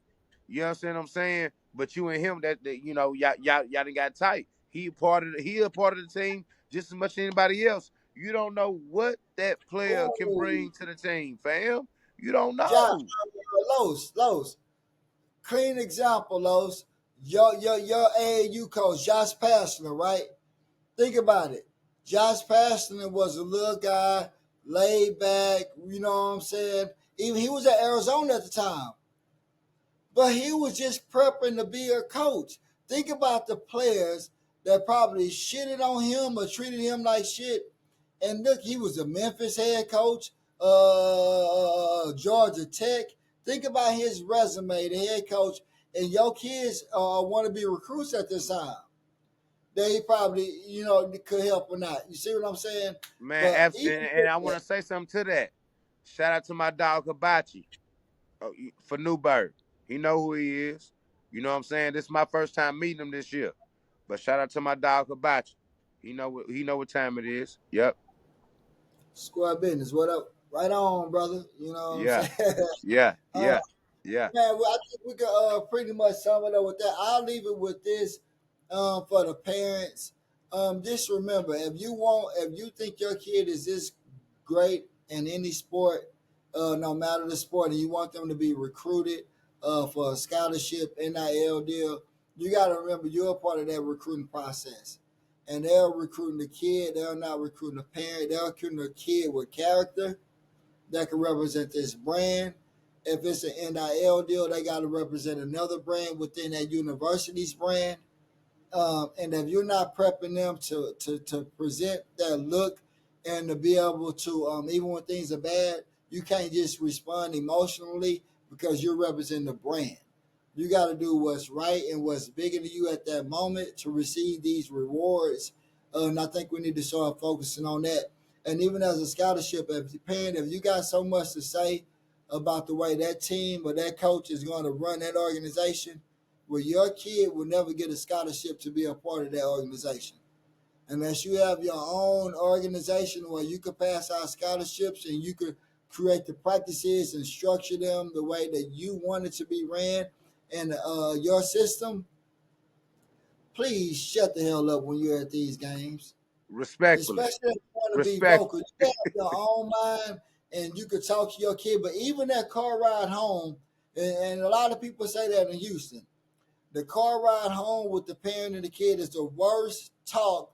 You understand what I'm saying? But you and him, that y'all done got tight. He a part of the team just as much as anybody else. You don't know what that player can Ooh, bring to the team, fam. You don't Josh, know. Los, clean example, Los. Your AAU coach, Josh Pastner, right? Think about it. Josh Pastner was a little guy, laid back. You know what I'm saying? Even he was at Arizona at the time, but he was just prepping to be a coach. Think about the players that probably shitted on him or treated him like shit. And look, he was a Memphis head coach, Georgia Tech. Think about his resume, the head coach, and your kids want to be recruits at this time. they probably, could help or not. You see what I'm saying? Man, But even and with I that, want to say something to that. Shout out to my dog Hibachi for Newburg. He know who he is. You know what I'm saying? This is my first time meeting him this year. But shout out to my dog Hibachi. He know what time it is. Yep. square business. What up? Right on, brother. You know what I'm Yeah. saying? Yeah. uh, Yeah. Yeah. Man, well, I think we can pretty much sum it up with that. I'll leave it with this for the parents. Just remember, if you think your kid is this great in any sport, no matter the sport, and you want them to be recruited for a scholarship, NIL deal, you got to remember you're a part of that recruiting process. And they're recruiting the kid. They're not recruiting the parent. They're recruiting a kid with character that can represent this brand. If it's an NIL deal, they got to represent another brand within that university's brand. And if you're not prepping them to present that look and to be able to, even when things are bad, you can't just respond emotionally because you're representing the brand. You got to do what's right and what's bigger to you at that moment to receive these rewards. And I think we need to start focusing on that. And even as a scholarship, if you got so much to say about the way that team or that coach is going to run that organization, well, your kid will never get a scholarship to be a part of that organization. Unless you have your own organization where you could pass out scholarships and you could create the practices and structure them the way that you want it to be ran in your system, please shut the hell up when you're at these games. Respectfully. Especially if you want to be Respect. vocal. You have your own mind and you could talk to your kid, but even that car ride home, and a lot of people say that in Houston, the car ride home with the parent and the kid is the worst talk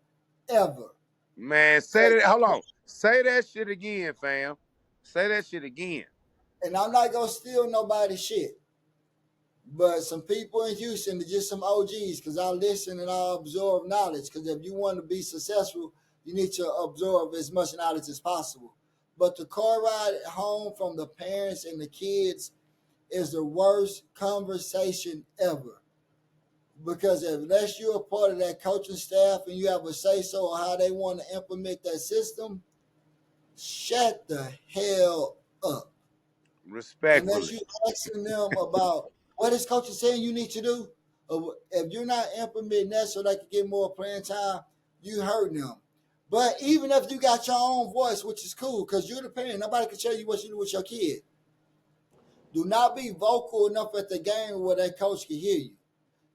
ever. Man, say Cause that. Hold on. Say that shit again, fam. Say that shit again. and I'm not gonna steal nobody's shit, but some people in Houston are just some OGs. Cause I listen and I absorb knowledge. Cause if you want to be successful, you need to absorb as much knowledge as possible. But the car ride home from the parents and the kids is the worst conversation ever. Because unless you're a part of that coaching staff and you have a say so on how they want to implement that system, shut the hell up. Unless Respectfully. you're asking them about what is coach is saying you need to do, or if you're not implementing that so they can get more playing time, you hurting them. But even if you got your own voice, which is cool, because you're the parent, nobody can tell you what you do with your kid. Do not be vocal enough at the game where that coach can hear you.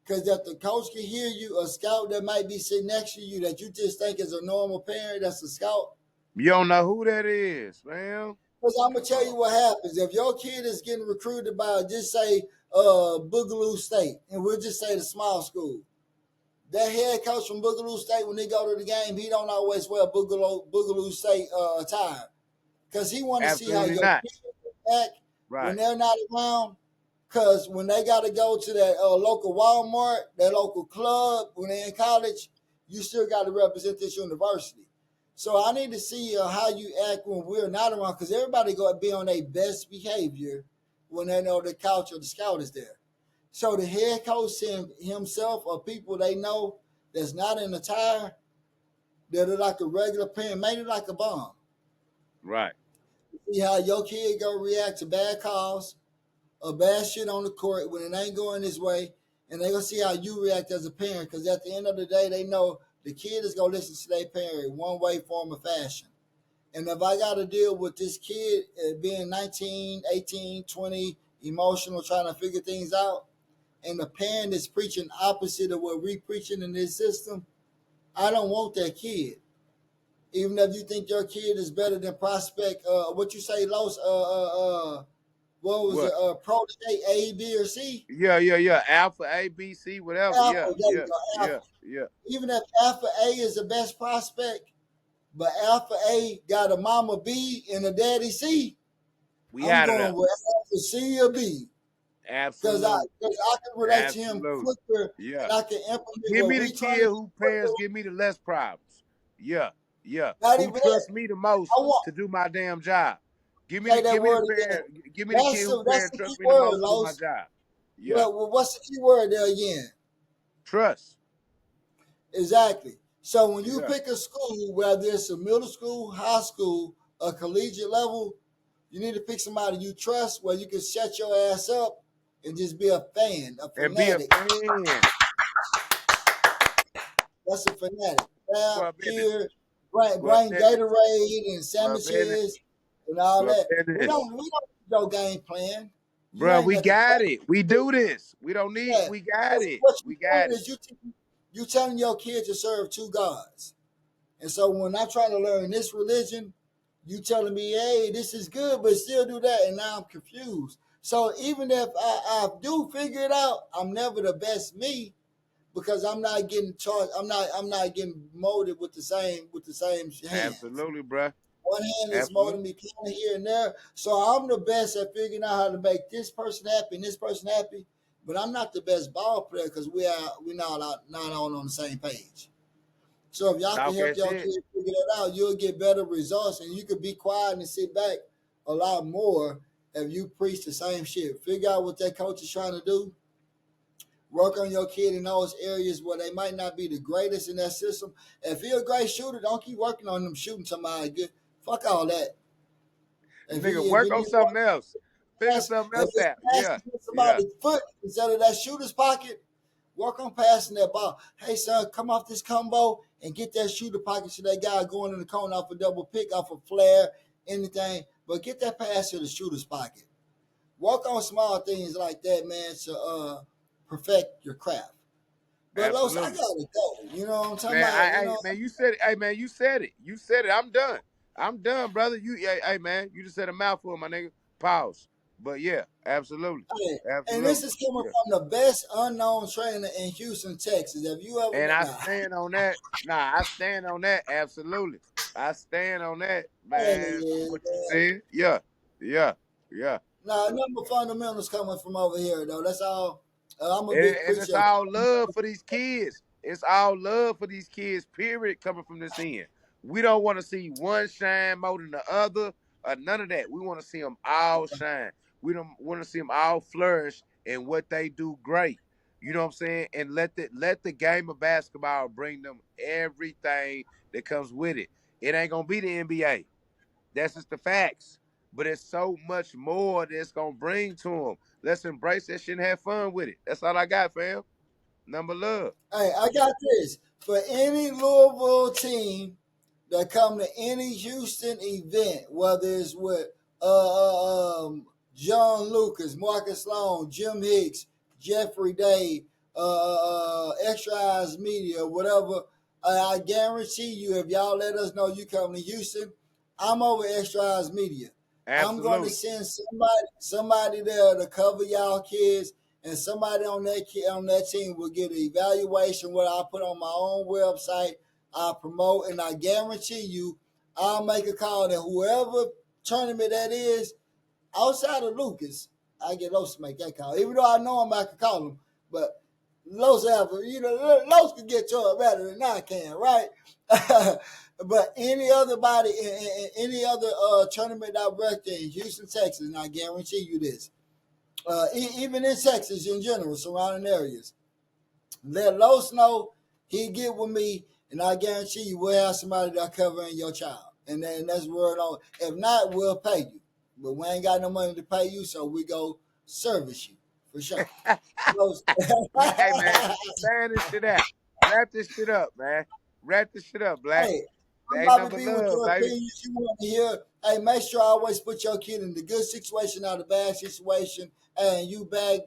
Because if the coach can hear you, a scout that might be sitting next to you that you just think is a normal parent, that's a scout. You don't know who that is, fam. Because I'm gonna Come tell you on. what happens if your kid is getting recruited by just say Boogaloo State, and we'll just say the small school. That head coach from Boogaloo State, when they go to the game, he don't always wear Boogaloo State attire because he want to see how Absolutely your not. kids act when Right. they're not around. Because when they got to go to that local Walmart, that local club, when they're in college, you still got to represent this university. So I need to see how you act when we're not around, because everybody got to be on their best behavior when they know the couch or the scout is there. So the head coach himself or people they know that's not in the tire, that are like a regular parent, maybe like a bomb. Right. See how your kid go react to bad calls, or bad shit on the court when it ain't going this way, and they gonna see how you react as a parent. Because at the end of the day, they know the kid is gonna listen to their parent one way, form, or fashion. And if I got to deal with this kid being 19, 18, 20, emotional, trying to figure things out, and the parent is preaching opposite of what we preaching in this system, I don't want that kid. Even if you think your kid is better than prospect, what you say, Los, what was it, What? protege A, B, or C? Yeah, yeah, yeah. Alpha, A, B, C, whatever. Alpha, Yeah, there you yeah, go, yeah, Alpha. yeah. Even if Alpha A is the best prospect, but Alpha A got a mama B and a daddy C, We I'm out of going there. with Alpha C or B. Because Absolute. I can relate to him Absolute. quicker Yeah. and I can implement Give what me the we trying kid to do who parents quicker. give me the less problems. Yeah, yeah. Not Who even that. trusts me the most I want to do my damn job. say that Give me the word again. parent, give me the kid who That's parent the key trusts me the word, most to do my Los. job. Yeah. Well, what's the key word there again? Trust. Exactly. So when you Yeah. pick a school, whether it's a middle school, high school, a collegiate level, you need to pick somebody you trust where you can shut your ass up and just be a fan, a And be a fanatic. fan That's a fanatic. Now, for a minute. here, bring, For a bring minute. Gatorade and For a minute. sandwiches and all For a that. We minute. don't need no game plan. You Bro, ain't we nothing got crazy. it. We do this. We don't need, Yeah. we got Because it. what you We got doing it. is you telling your kids to serve two gods. And so when I try to learn this religion, you telling me, hey, this is good, but still do that. And now I'm confused. So even if I do figure it out, I'm never the best me because I'm not getting charged. I'm not getting molded with the same hands. Absolutely, bro. One hand is molding Absolutely. me kind of here and there. So I'm the best at figuring out how to make this person happy and this person happy. But I'm not the best ball player because we're not on the same page. So if y'all can Talk help that your shit. kids figure that out, you'll get better results, and you could be quiet and sit back a lot more if you preach the same shit. Figure out what that coach is trying to do. Work on your kid in those areas where they might not be the greatest in that system. If you're a great shooter, don't keep working on them shooting somebody good. Fuck all that. Nigga, If work you on need something else. Figure pass, something if else it's out. Yeah. passing in Yeah. somebody's foot instead of that shooter's pocket, work on passing that ball. Hey, son, come off this combo and get that shooter pocket to that guy going in the corner off a double pick, off a flare, anything. But get that pass to the shooter's pocket. Work on small things like that, man, to perfect your craft. But Los, I Absolutely. gotta go. You know what I'm talking Man, about? man, you said it. Hey, man, you said it. You said it. I'm done. I'm done, brother. Hey, man, you just said a mouthful, my nigga. Pause. But yeah, absolutely. Hey, and this Absolutely. is coming Yeah. from the best unknown trainer in Houston, Texas. Have you ever And met? I Nah. stand on that. Nah, I stand on that. Absolutely. I stand on that, man. Hey, What you said? Yeah. Yeah. Yeah. nah, number fundamentals coming from over here, though. That's all. I'm a And, big and it's preacher. all love for these kids. It's all love for these kids, period, coming from this end. We don't want to see one shine more than the other or none of that. We want to see them all shine. We don't want to see them all flourish in what they do great. You know what I'm saying? And let the game of basketball bring them everything that comes with it. It ain't gonna be the NBA. That's just the facts. But it's so much more that's gonna bring to them. Let's embrace that shit and have fun with it. That's all I got, fam. Number love. Hey, I got this. For any Louisville team that come to any Houston event, whether it's with John Lucas, Marcus Long, Jim Hicks, Jeffrey Day, Extra Eyes Media, whatever, I guarantee you, if y'all let us know you come to Houston, I'm over Extra Eyes Media. I'm going to Absolutely. send somebody there to cover y'all kids, and somebody on that team will get an evaluation. What I put on my own website, I promote, and I guarantee you, I'll make a call that whoever tournament that is outside of Lucas, I get Los to make that call. Even though I know I can call him, but Los can get to it better than I can, right? But any other body, any other tournament director in Houston, Texas, and I guarantee you this, even in Texas in general, surrounding areas, let Los know he get with me, and I guarantee you we'll have somebody that covering your child, and then that's word on. If not, we'll pay you, but we ain't got no money to pay you, so we go service you for sure. Los, Hey man, sign this shit out. Wrap this shit up, man. Wrap this shit up, Black. hey, I'm That ain't about to number be with love, your baby. opinions you want to hear. Hey, make sure I always put your kid in the good situation, not the bad situation, and you back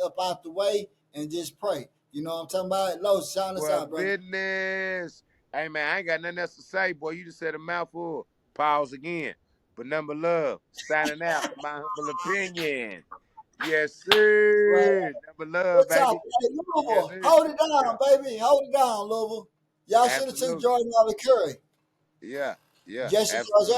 up out the way and just pray. You know what I'm talking about? Los, shine us Well, out, brother. business. Hey man, I ain't got nothing else to say, boy. You just said a mouthful. Pause again. But number love, signing out in my humble opinion. Yes, Right. sir. Number love, What's up? baby. Hey, Yes, Louisville, sir. hold it Yeah, down, baby. Hold it down, Louisville. Y'all should have took absolutely. Jordan out of Curry. Yeah, yeah, Jesse absolutely.